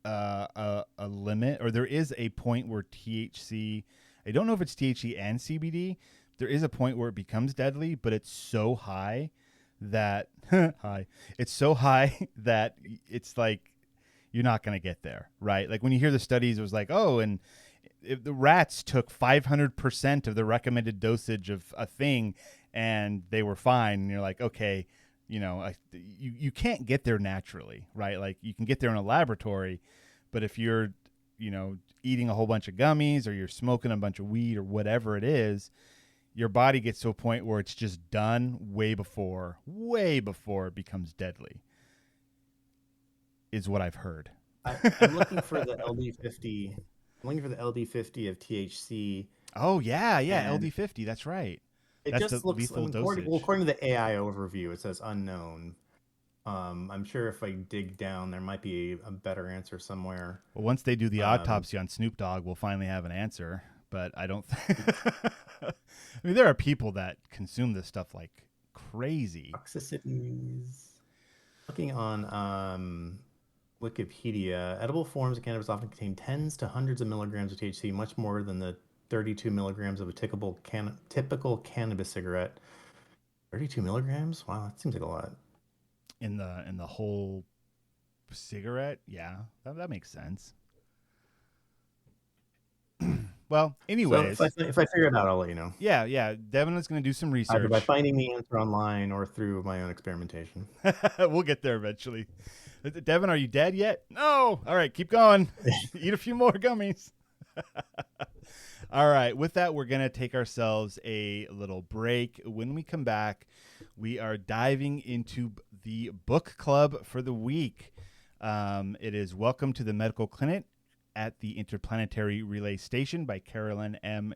a limit, or there is a point where THC, I don't know if it's THC and CBD, there is a point where it becomes deadly, but it's so high that it's like you're not going to get there, right? Like when you hear the studies, it was like, oh, and if the rats took 500% of the recommended dosage of a thing and they were fine, and you're like, okay, you can't get there naturally, right? Like you can get there in a laboratory, but if you're eating a whole bunch of gummies or you're smoking a bunch of weed or whatever it is, your body gets to a point where it's just done way before it becomes deadly, is what I've heard. I'm looking for the LD50. I'm looking for the LD50 of THC. Oh, yeah, LD50. That's right. It just looks according to the AI overview, it says unknown. I'm sure if I dig down, there might be a better answer somewhere. Well, once they do the autopsy on Snoop Dogg, we'll finally have an answer. But I don't I mean, there are people that consume this stuff like crazy. Toxicities. Looking on Wikipedia, edible forms of cannabis often contain tens to hundreds of milligrams of THC, much more than the 32 milligrams of a typical cannabis cigarette. 32 milligrams? Wow, that seems like a lot. In the whole cigarette? Yeah, that makes sense. Well, anyways. So if I figure it out, I'll let you know. Yeah. Devin is going to do some research. Either by finding the answer online or through my own experimentation. We'll get there eventually. Devin, are you dead yet? No. All right, keep going. Eat a few more gummies. All right, with that, we're going to take ourselves a little break. When we come back, we are diving into the book club for the week. It is Welcome to the Medical Clinic at the Interplanetary Relay Station by Carolyn M.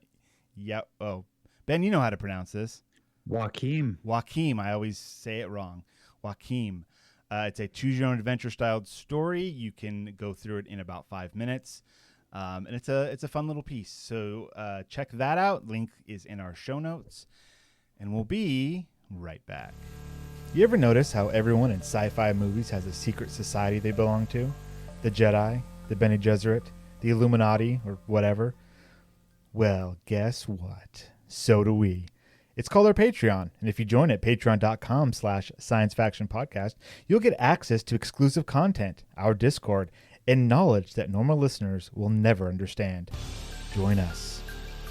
Ben, you know how to pronounce this. Joachim. I always say it wrong. Joachim. It's a choose your own adventure styled story. You can go through it in about 5 minutes. And it's a fun little piece. So check that out. Link is in our show notes. And we'll be right back. You ever notice how everyone in sci-fi movies has a secret society they belong to? The Jedi, the Bene Gesserit, the Illuminati, or whatever. Well, guess what? So do we. It's called our Patreon, and if you join at patreon.com/sciencefactionpodcast, you'll get access to exclusive content, our Discord, and knowledge that normal listeners will never understand. Join us,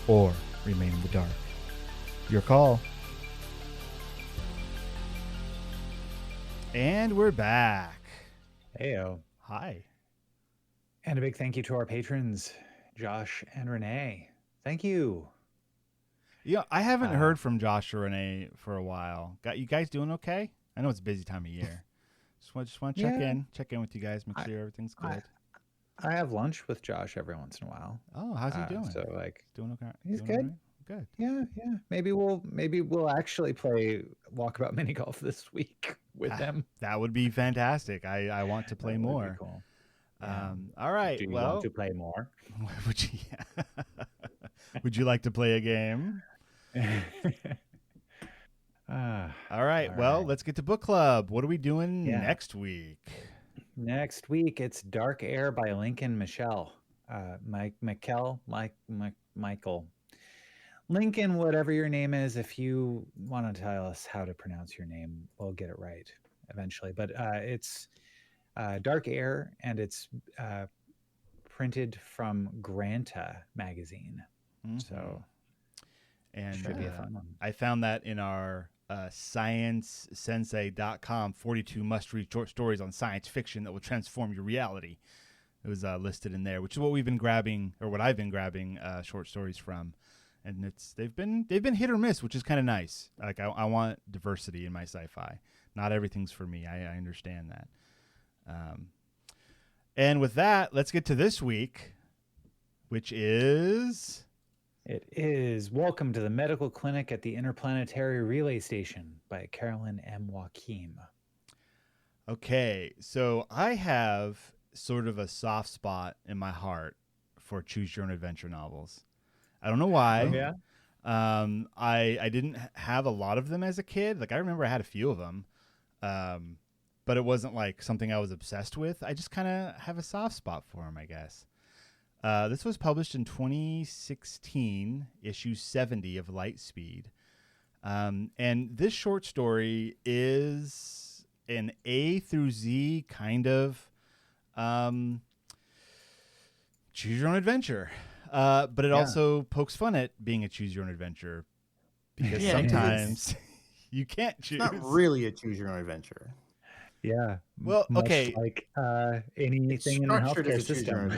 or remain in the dark. Your call. And we're back. Heyo. Hi. And a big thank you to our patrons, Josh and Renee. Thank you. Yeah, I haven't heard from Josh or Renee for a while. Got you guys doing okay? I know it's a busy time of year. Just want to check in with you guys, make sure everything's good. I have lunch with Josh every once in a while. Oh, how's he doing? So like, doing okay. He's doing good. Right? Good. Yeah. Maybe we'll actually play Walkabout Mini Golf this week with them. That would be fantastic. I want to play more. Would be cool. All right. Do you want to play more? Would you like to play a game? All right. Well, let's get to book club. What are we doing next week? Next week, it's Dark Air by Lincoln Michel. Michael. Lincoln, whatever your name is, if you want to tell us how to pronounce your name, we'll get it right eventually. But it's Dark Air, and it's printed from Granta magazine. So and should be a fun one. I found that in our sciencesensei.com 42 must-read short stories on science fiction that will transform your reality. It was listed in there, which is what we've been grabbing, or what I've been grabbing short stories from. And they've been hit or miss, which is kind of nice. Like I want diversity in my sci-fi. Not everything's for me. I understand that. And with that, let's get to this week, which is... It is Welcome to the Medical Clinic at the Interplanetary Relay Station by Carolyn M. Joachim. Okay, so I have sort of a soft spot in my heart for choose your own adventure novels. I don't know why. Oh, yeah. I didn't have a lot of them as a kid. Like I remember I had a few of them, but it wasn't like something I was obsessed with. I just kind of have a soft spot for them, I guess. This was published in 2016, issue 70 of Lightspeed. And this short story is an A through Z kind of choose your own adventure. But it also pokes fun at being a choose your own adventure because sometimes you can't choose. It's not really a choose your own adventure. Yeah. Well, much okay. like anything in the healthcare system.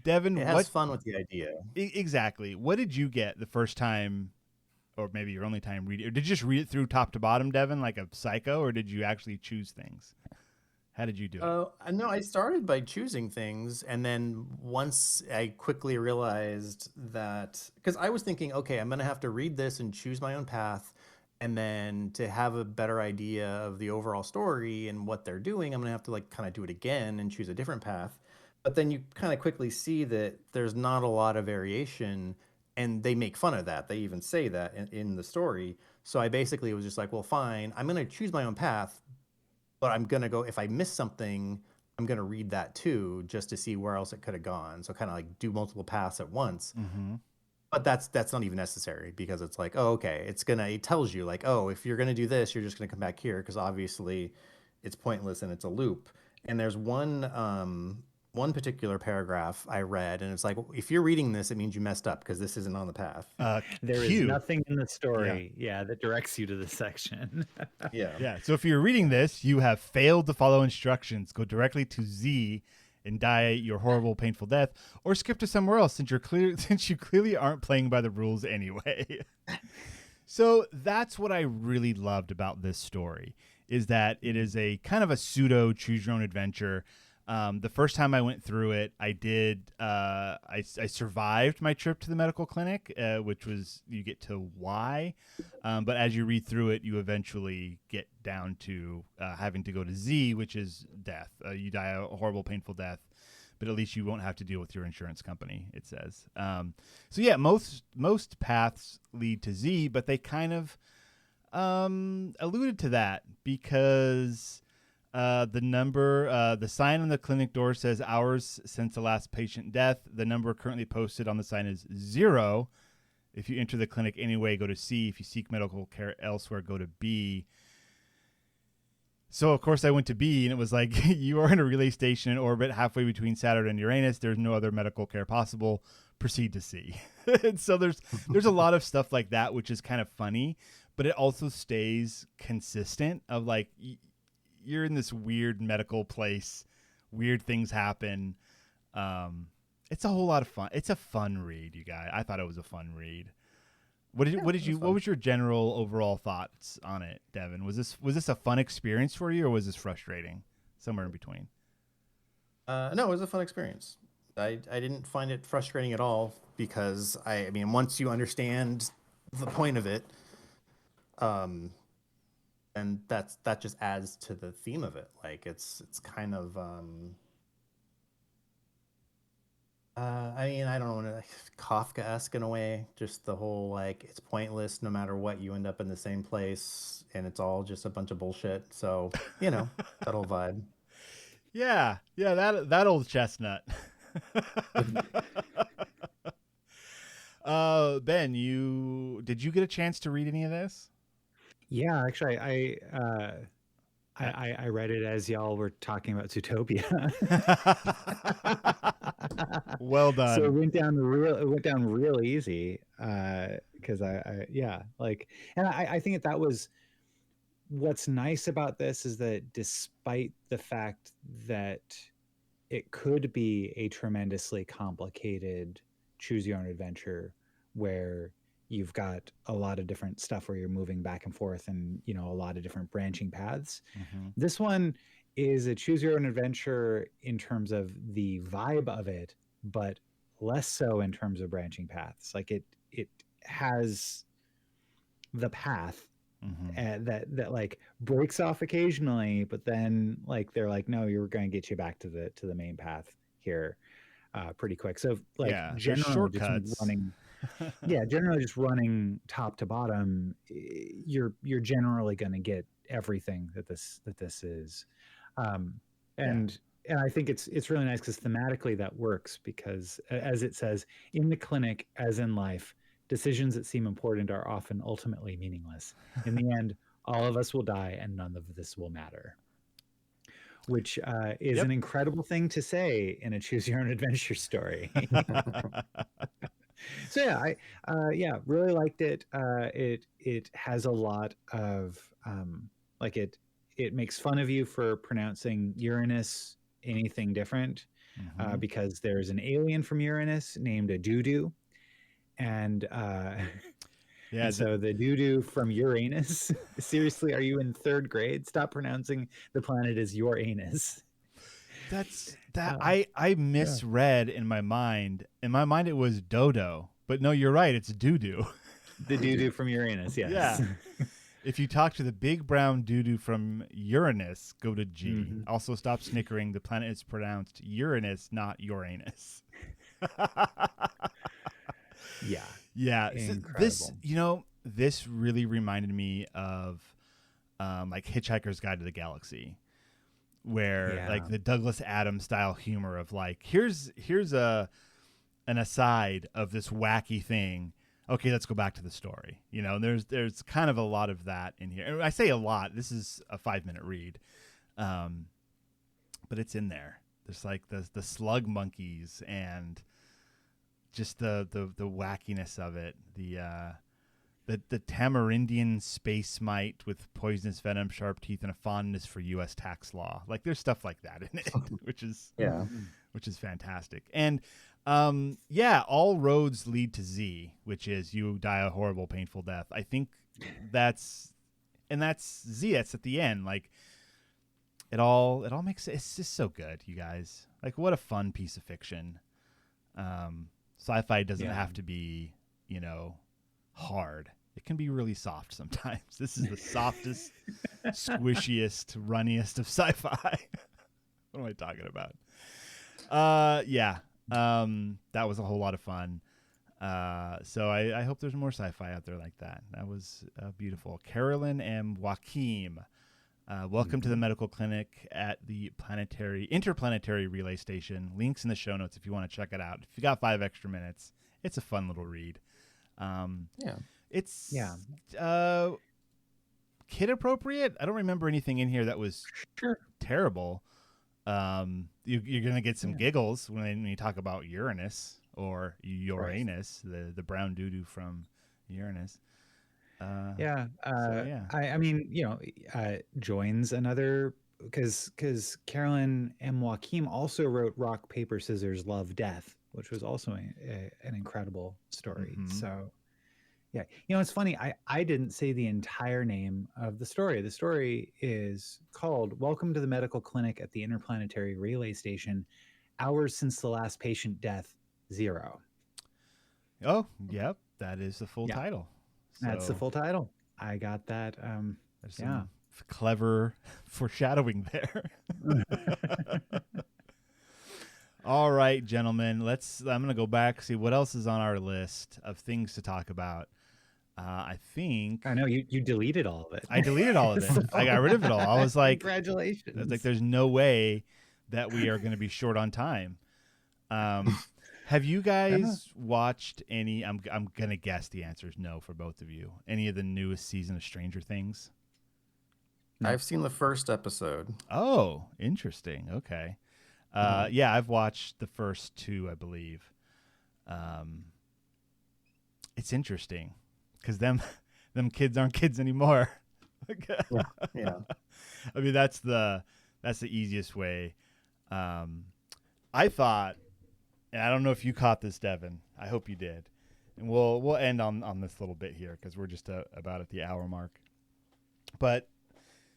Devin, it has fun with the idea. Exactly. What did you get the first time, or maybe your only time reading? Or did you just read it through top to bottom, Devin, like a psycho, or did you actually choose things? How did you do it? No, I started by choosing things, and then once I quickly realized that, because I was thinking, okay, I'm going to have to read this and choose my own path, and then to have a better idea of the overall story and what they're doing, I'm going to have to like kind of do it again and choose a different path. But then you kind of quickly see that there's not a lot of variation, and they make fun of that. They even say that in the story. So I basically was just like, well, fine, I'm going to choose my own path, but I'm going to go, if I miss something, I'm going to read that too, just to see where else it could have gone. So kind of like do multiple paths at once. Mm-hmm. But that's not even necessary, because it's like, oh, okay, it tells you like, oh, if you're going to do this, you're just going to come back here, because obviously it's pointless and it's a loop. And there's one particular paragraph I read, and it's like, if you're reading this, it means you messed up, because this isn't on the path. There is nothing in the story, that directs you to this section. Yeah. So if you're reading this, you have failed to follow instructions. Go directly to Z and die your horrible, painful death, or skip to somewhere else since you clearly aren't playing by the rules anyway. So that's what I really loved about this story, is that it is a kind of a pseudo choose your own adventure. The first time I went through it, I survived my trip to the medical clinic, which was you get to Y. But as you read through it, you eventually get down to having to go to Z, which is death. You die a horrible, painful death, but at least you won't have to deal with your insurance company, it says. So yeah, most paths lead to Z, but they kind of alluded to that because... the sign on the clinic door says hours since the last patient death. The number currently posted on the sign is 0. If you enter the clinic anyway, go to C. If you seek medical care elsewhere, go to B. So of course I went to B, and it was like, you are in a relay station in orbit halfway between Saturn and Uranus. There's no other medical care possible. Proceed to C. And so there's a lot of stuff like that, which is kind of funny, but it also stays consistent of like, you're in this weird medical place, weird things happen. It's a whole lot of fun. It's a fun read, you guys. I thought it was a fun read. What was your general overall thoughts on it, Devin? Was this a fun experience for you, or was this frustrating? Somewhere in between. No, it was a fun experience. I didn't find it frustrating at all, because I mean, once you understand the point of it, and that just adds to the theme of it. Like it's kind of I mean, I don't know, Kafka-esque in a way. Just the whole like, it's pointless no matter what, you end up in the same place, and it's all just a bunch of bullshit. So that whole vibe. Yeah, that old chestnut. Ben, did you get a chance to read any of this? Yeah, actually, I read it as y'all were talking about Zootopia. Well done. So it went down real easy. Because I think that was what's nice about this is that despite the fact that it could be a tremendously complicated choose your own adventure where you've got a lot of different stuff where you're moving back and forth and, a lot of different branching paths. Mm-hmm. This one is a choose your own adventure in terms of the vibe of it, but less so in terms of branching paths. Like it has the path that like breaks off occasionally, but then like they're like, no, you're going to get you back to the main path here pretty quick. So like generally just running generally just running top to bottom, you're generally going to get everything that this is. And I think it's really nice because thematically that works because as it says, in the clinic as in life, decisions that seem important are often ultimately meaningless. In the end, all of us will die and none of this will matter. Which is an incredible thing to say in a choose your own adventure story. So I really liked it. It has a lot of it makes fun of you for pronouncing Uranus anything different because there's an alien from Uranus named a doo-doo. And so the doo-doo from Uranus. Seriously, are you in 3rd grade? Stop pronouncing the planet as your anus. I misread in my mind. In my mind, it was dodo, but no, you're right. It's doo-doo. The doo-doo from Uranus. Yes. Yeah. If you talk to the big brown doo-doo from Uranus, go to G. Mm-hmm. Also, stop snickering. The planet is pronounced Uranus, not Uranus. Yeah. Yeah. So this really reminded me of like Hitchhiker's Guide to the Galaxy, where like the Douglas Adams style humor of like, here's an aside of this wacky thing. Okay, let's go back to the story. There's kind of a lot of that in here. And I say a lot. This is a 5-minute read, but it's in there. There's like the slug monkeys and just the wackiness of it. The Tamarindian space mite with poisonous venom, sharp teeth, and a fondness for U.S. tax law. Like there's stuff like that in it, which is fantastic. And all roads lead to Z, which is you die a horrible, painful death. I think that's Z. It's at the end. Like it all makes it's just so good, you guys. Like what a fun piece of fiction. Sci-fi doesn't have to be, hard. It can be really soft sometimes. This is the softest, squishiest, runniest of sci-fi. What am I talking about? That was a whole lot of fun. So I hope there's more sci-fi out there like that. That was beautiful. Carolyn M. Joachim, welcome to the medical clinic at the interplanetary relay station. Links in the show notes if you want to check it out. If you got 5 extra minutes, it's a fun little read. It's kid appropriate. I don't remember anything in here that was terrible. You're gonna get some giggles when you talk about Uranus or Uranus, the brown doo-doo from Uranus. I mean, joins another because Carolyn M. Joachim also wrote Rock, Paper, Scissors, Love, Death, which was also an incredible story. Mm-hmm. So, it's funny. I didn't say the entire name of the story. The story is called "Welcome to the Medical Clinic at the Interplanetary Relay Station. Hours since the last patient death, 0." Oh, yep, that is the full title. So that's the full title. I got that. There's some clever foreshadowing there. All right, gentlemen. I'm going to go back, see what else is on our list of things to talk about. I think I know you deleted all of it. I deleted all of it. I got rid of it all. I was like, congratulations. I was like, there's no way that we are going to be short on time. Have you guys watched any? I'm gonna guess the answer is no for both of you. Any of the newest season of Stranger Things? I've seen the first episode. Oh, interesting. Okay. Yeah, I've watched the first two, I believe. It's interesting because them kids aren't kids anymore. Yeah. I mean, that's the easiest way. I thought, and I don't know if you caught this, Devin. I hope you did. And we'll end on this little bit here because we're just about at the hour mark. But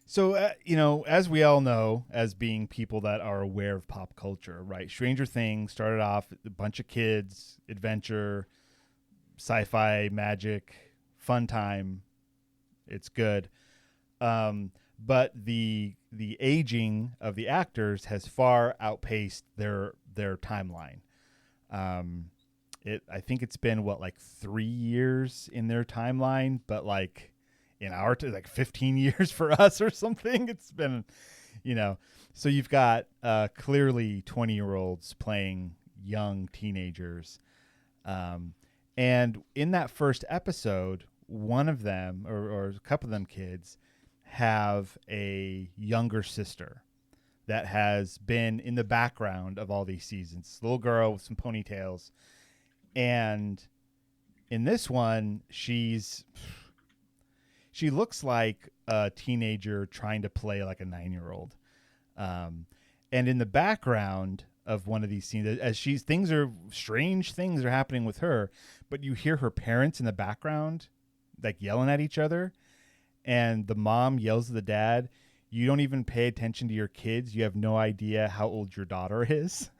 so as we all know, as being people that are aware of pop culture, right? Stranger Things started off a bunch of kids, adventure, sci-fi, magic, fun time. It's good. But the aging of the actors has far outpaced their timeline. I think it's been like 3 years in their timeline, but like in our like 15 years for us or something. It's been, so you've got clearly 20-year-olds playing young teenagers. And in that first episode, one of them or a couple of them kids have a younger sister that has been in the background of all these seasons. Little girl with some ponytails. And in this one, she looks like a teenager trying to play like a 9-year-old. And in the background of one of these scenes, as strange things are happening with her, but you hear her parents in the background like yelling at each other, and the mom yells at the dad, "You don't even pay attention to your kids. You have no idea how old your daughter is."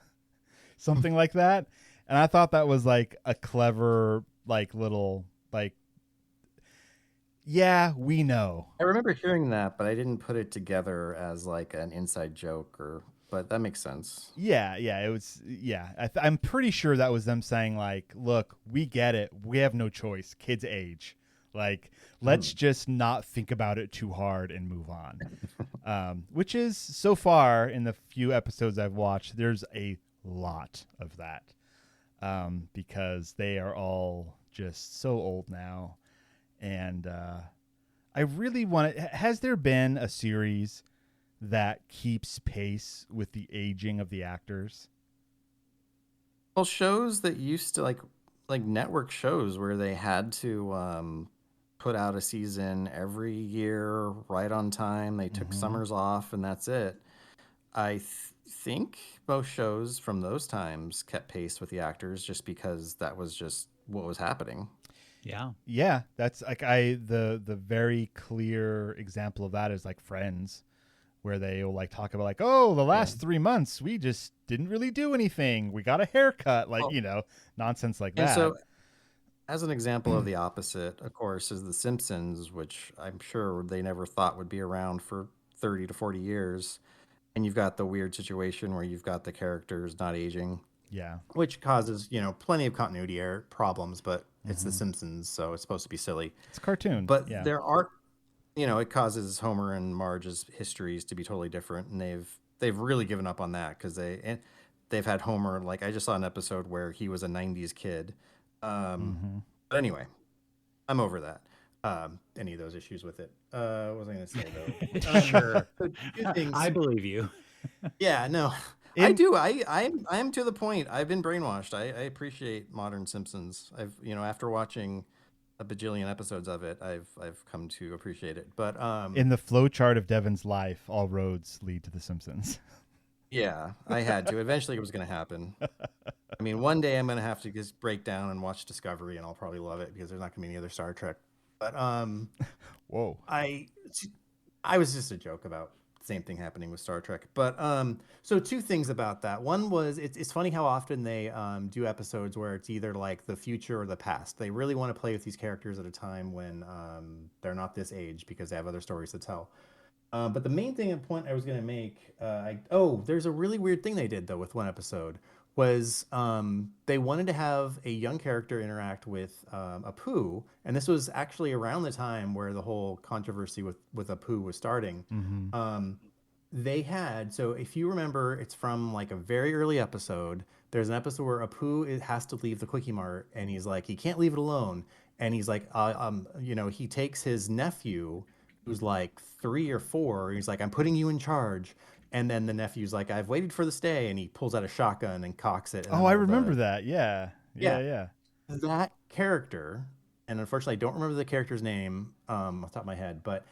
Something like that. And I thought that was like a clever, like little, like, yeah, we know. I remember hearing that, but I didn't put it together as like an inside joke but that makes sense. Yeah, it was. Yeah, I'm pretty sure that was them saying like, "Look, we get it. We have no choice. Kids age. Like, let's just not think about it too hard and move on." Which is, so far in the few episodes I've watched, there's a lot of that, because they are all just so old now. And I really want to. Has there been a series that keeps pace with the aging of the actors? Well, shows that used to like network shows where they had to put out a season every year right on time. They took summers off and that's it. I think most shows from those times kept pace with the actors just because that was just what was happening. Yeah, that's like the very clear example of that is like Friends, where they will like talk about like, oh, the last 3 months we just didn't really do anything. We got a haircut, like, nonsense like that. And so, as an example of the opposite, of course, is The Simpsons, which I'm sure they never thought would be around for 30 to 40 years. And you've got the weird situation where you've got the characters not aging. Yeah. Which causes, plenty of continuity error problems, but it's The Simpsons, so it's supposed to be silly. It's a cartoon. But there are, it causes Homer and Marge's histories to be totally different, and they've really given up on that because they've had Homer, like I just saw an episode where he was a 90s kid. But anyway, I'm over that. Any of those issues with it. What was I going to say though? Sure. Two things. I believe you. Yeah, no. I do. I am to the point. I've been brainwashed. I appreciate modern Simpsons. I've after watching a bajillion episodes of it, I've come to appreciate it. But in the flow chart of Devin's life, all roads lead to The Simpsons. Yeah, I had to. Eventually, it was going to happen. I mean, one day I'm going to have to just break down and watch Discovery, and I'll probably love it because there's not going to be any other Star Trek. But whoa, I was just a joke about the same thing happening with Star Trek. But so two things about that. One was it's funny how often they do episodes where it's either like the future or the past. They really want to play with these characters at a time when they're not this age because they have other stories to tell. But the main point I was going to make, there's a really weird thing they did though with one episode was they wanted to have a young character interact with Apu, and this was actually around the time where the whole controversy with Apu was starting. they had, so if you remember, it's from like a very early episode. There's an episode where Apu has to leave the Quickie Mart, and he's like, he can't leave it alone. And he's like, he takes his nephew, who's like 3 or 4. He's like, I'm putting you in charge. And then the nephew's like, I've waited for this day. And he pulls out a shotgun and cocks it. And Oh, I remember that. Yeah. Yeah. That character, and unfortunately, I don't remember the character's name off the top of my head, but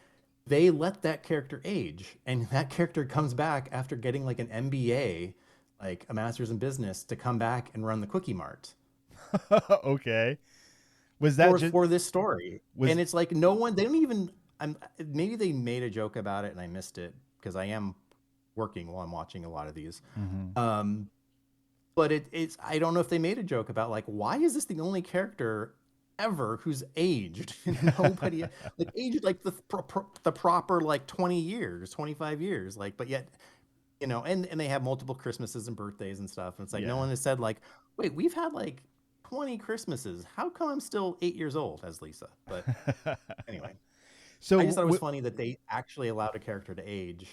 they let that character age, and that character comes back after getting like an MBA, like a master's in business, to come back and run the Quickie Mart. Okay. Was that for this story? And it's like no one. They don't even. Maybe they made a joke about it, and I missed it because I am working while I'm watching a lot of these. Mm-hmm. But it's I don't know if they made a joke about like, why is this the only character ever who's aged? Nobody like aged like the proper like 20 years, 25 years, like, but yet, and they have multiple Christmases and birthdays and stuff. And it's like, no one has said like, wait, we've had like 20 Christmases. How come I'm still 8 years old as Lisa? But anyway, so I just thought it was funny that they actually allowed a character to age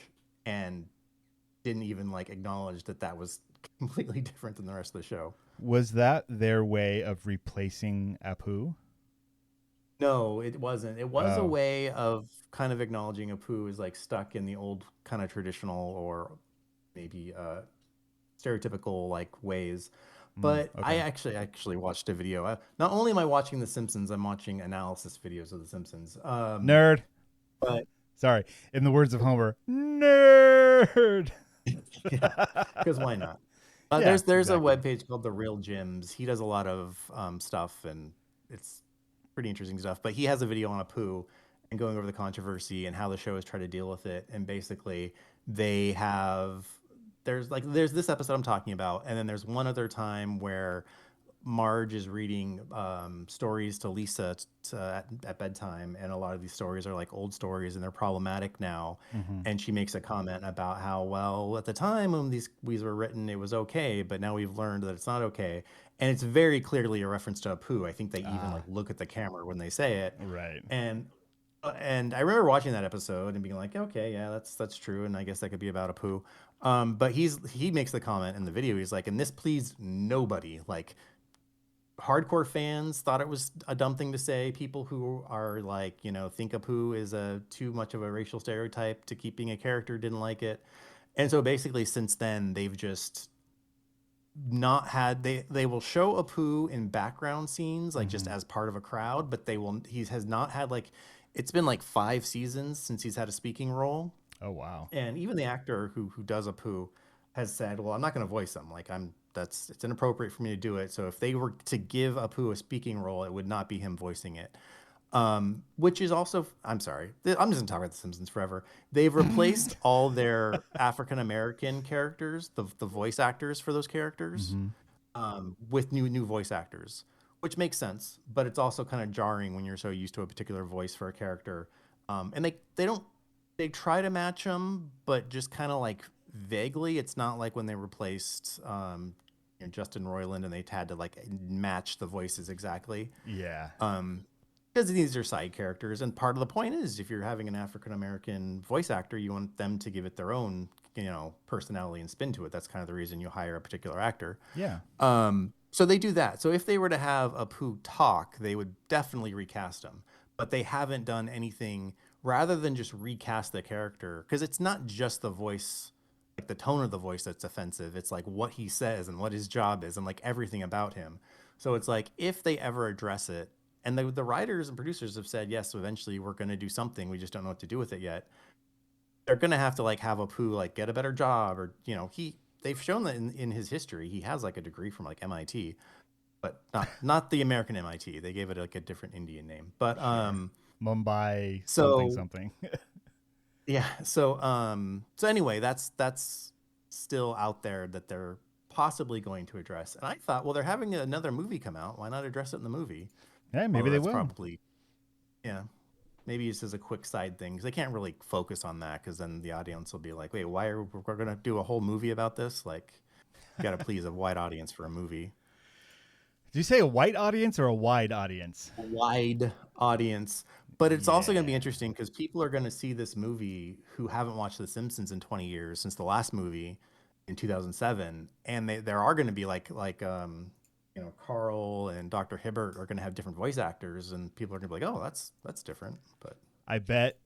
and didn't even like acknowledge that was completely different than the rest of the show. Was that their way of replacing Apu? No, it wasn't. It was a way of kind of acknowledging Apu is like stuck in the old kind of traditional or maybe stereotypical like ways. But okay. I actually watched a video. Not only am I watching The Simpsons, I'm watching analysis videos of The Simpsons. Nerd. But sorry, in the words of Homer, nerd. Because why not? There's exactly. A webpage called The Real Gyms. He does a lot of stuff, and it's pretty interesting stuff. But he has a video on Apu and going over the controversy and how the show has tried to deal with it. And basically, there's this episode I'm talking about, and then there's one other time where Marge is reading stories to Lisa at bedtime, and a lot of these stories are like old stories and they're problematic now. Mm-hmm. And she makes a comment about how, well, at the time when these were written, it was okay, but now we've learned that it's not okay. And it's very clearly a reference to Apu. I think they even like look at the camera when they say it. Right. And I remember watching that episode and being like, okay, yeah, that's true, and I guess that could be about Apu. But he makes the comment in the video. He's like, and this pleased nobody. Like, hardcore fans thought it was a dumb thing to say. People who are like, think Apu is too much of a racial stereotype to keep being a character didn't like it. And so basically since then they've just not had, they will show Apu in background scenes, like just as part of a crowd, but he has not had like, it's been like 5 seasons since he's had a speaking role. Oh, wow. And even the actor who does Apu has said, well, I'm not going to voice him. Like it's inappropriate for me to do it. So if they were to give Apu a speaking role, it would not be him voicing it. Which is also, I'm sorry, I'm just gonna talk about The Simpsons forever. They've replaced all their African-American characters, the voice actors for those characters, with new voice actors, which makes sense, but it's also kind of jarring when you're so used to a particular voice for a character. And they try to match them, but just kind of like vaguely. It's not like when they replaced Justin Roiland and they had to like match the voices exactly. Yeah. Because these are side characters, and part of the point is if you're having an African-American voice actor, you want them to give it their own, personality and spin to it. That's kind of the reason you hire a particular actor. Yeah. So they do that. So if they were to have Apu talk, they would definitely recast him. But they haven't done anything rather than just recast the character, because it's not just the voice, like the tone of the voice that's offensive. It's like what he says and what his job is and like everything about him. So it's like if they ever address it, and the writers and producers have said, yes, eventually we're going to do something. We just don't know what to do with it yet. They're going to have to like have Apu like get a better job, or they've shown that in his history he has like a degree from like MIT, but not the American MIT. They gave it like a different Indian name, but Mumbai something. Yeah. So anyway, that's still out there that they're possibly going to address. And I thought, well, they're having another movie come out. Why not address it in the movie? Yeah, maybe they will. Probably, yeah. Maybe it's just a quick side thing because they can't really focus on that, because then the audience will be like, wait, why are we going to do a whole movie about this? Like, you got to please a wide audience for a movie. Did you say a white audience or a wide audience? Wide audience. But it's also going to be Yeah. interesting because people are going to see this movie who haven't watched The Simpsons in 20 years since the last movie in 2007, and there are going to be like Carl and Dr. Hibbert are going to have different voice actors, and people are going to be like, oh, that's different. But I bet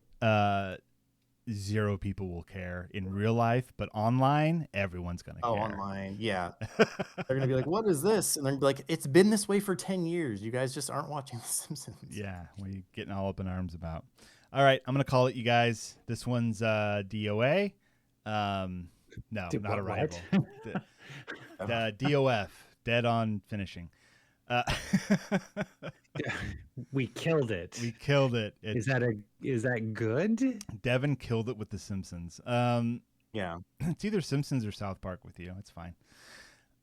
0 people will care in real life, but online, everyone's gonna care. Online, yeah, they're going to be like, what is this? And they're going to be like, it's been this way for 10 years. You guys just aren't watching The Simpsons. Yeah, what are you getting all up in arms about? All right, I'm gonna call it, you guys. This one's DOA. No, not a rival. DOF, dead on finishing. We killed it. We killed it. Is that good? Devin killed it with The Simpsons. Yeah, It's either Simpsons or South Park with you. It's fine.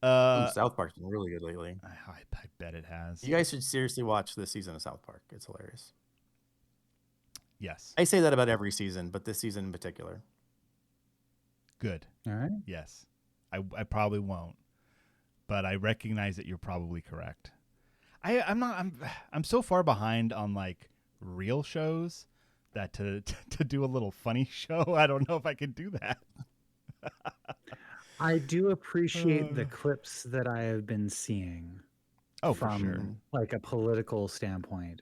South Park's been really good lately. I bet it has. You guys should seriously watch this season of South Park. It's hilarious. Yes. I say that about every season, but this season in particular. Good. All right. Yes. I probably won't, but I recognize that you're probably correct. I'm so far behind on like real shows that to do a little funny show, I don't know if I can do that. I do appreciate the clips that I have been seeing. Oh, from for sure. like a political standpoint.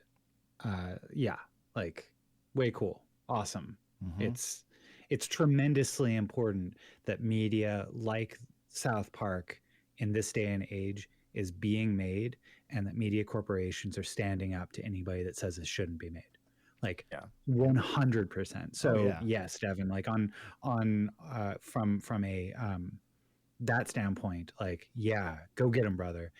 Yeah, like way cool. Awesome. Mhm. It's tremendously important that media like South Park in this day and age is being made, and that media corporations are standing up to anybody that says it shouldn't be made. Like 100%. So yes, Devin, like on from a that standpoint, like, yeah, go get him, brother.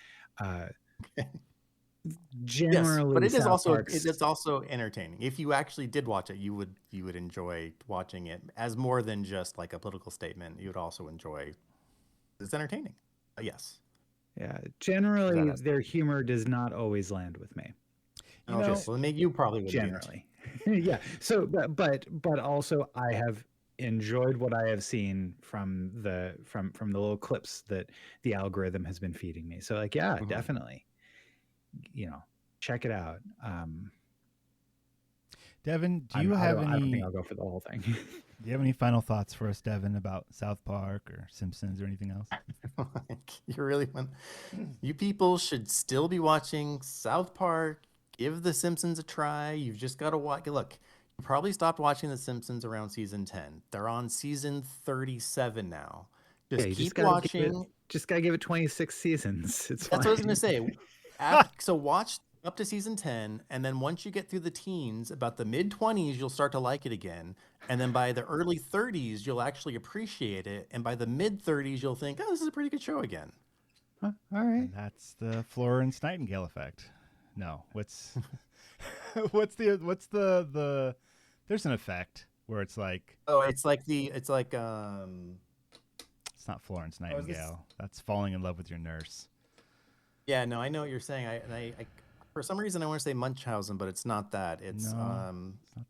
Generally, yes, but it is South also Park's- it's also entertaining. If you actually did watch it, you would enjoy watching it as more than just like a political statement. You would also enjoy. It's entertaining. Yes. Yeah, generally That their humor does not always land with me. Well, you probably would Generally, yeah. So, but also I have enjoyed what I have seen from the little clips that the algorithm has been feeding me. So, like, yeah, definitely. Check it out. Devin, do you have any? I don't think I'll go for the whole thing. Do you have any final thoughts for us, Devin, about South Park or Simpsons or anything else? You people should still be watching South Park. Give The Simpsons a try. You've just got to watch. Look, you probably stopped watching The Simpsons around season 10. They're on season 37 now. Just keep watching. Just gotta give it 26 seasons. That's what I was gonna say. So watch up to season 10, and then once you get through the teens, about the mid-20s, you'll start to like it again. And then by the early 30s, you'll actually appreciate it. And by the mid-30s, you'll think, oh, this is a pretty good show again. All right. And that's the Florence Nightingale effect. No, what's the there's an effect where it's like, oh, it's not Florence Nightingale. That's falling in love with your nurse. Yeah, no, I know what you're saying. I for some reason I want to say Munchausen, but it's not that. It's it's not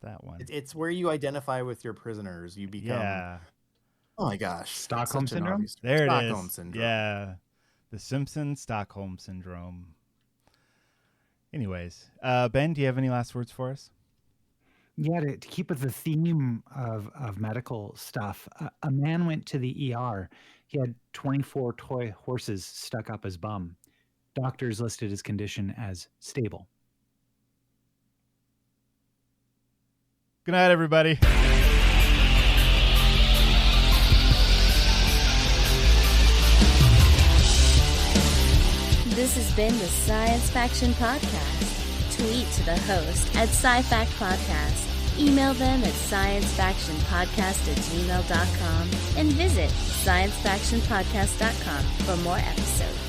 that one. It's where you identify with your prisoners. You become. Yeah. Oh my gosh. Stockholm syndrome. There it is. Stockholm syndrome. Yeah, the Simpsons Stockholm syndrome. Anyways, Ben, do you have any last words for us? Yeah, to keep with the theme of medical stuff, a man went to the ER. He had 24 toy horses stuck up his bum. Doctors listed his condition as stable. Good night, everybody. This has been the Science Faction Podcast. Tweet to the host at SciFact Podcast. Email them at sciencefactionpodcast@gmail.com and visit sciencefactionpodcast.com for more episodes.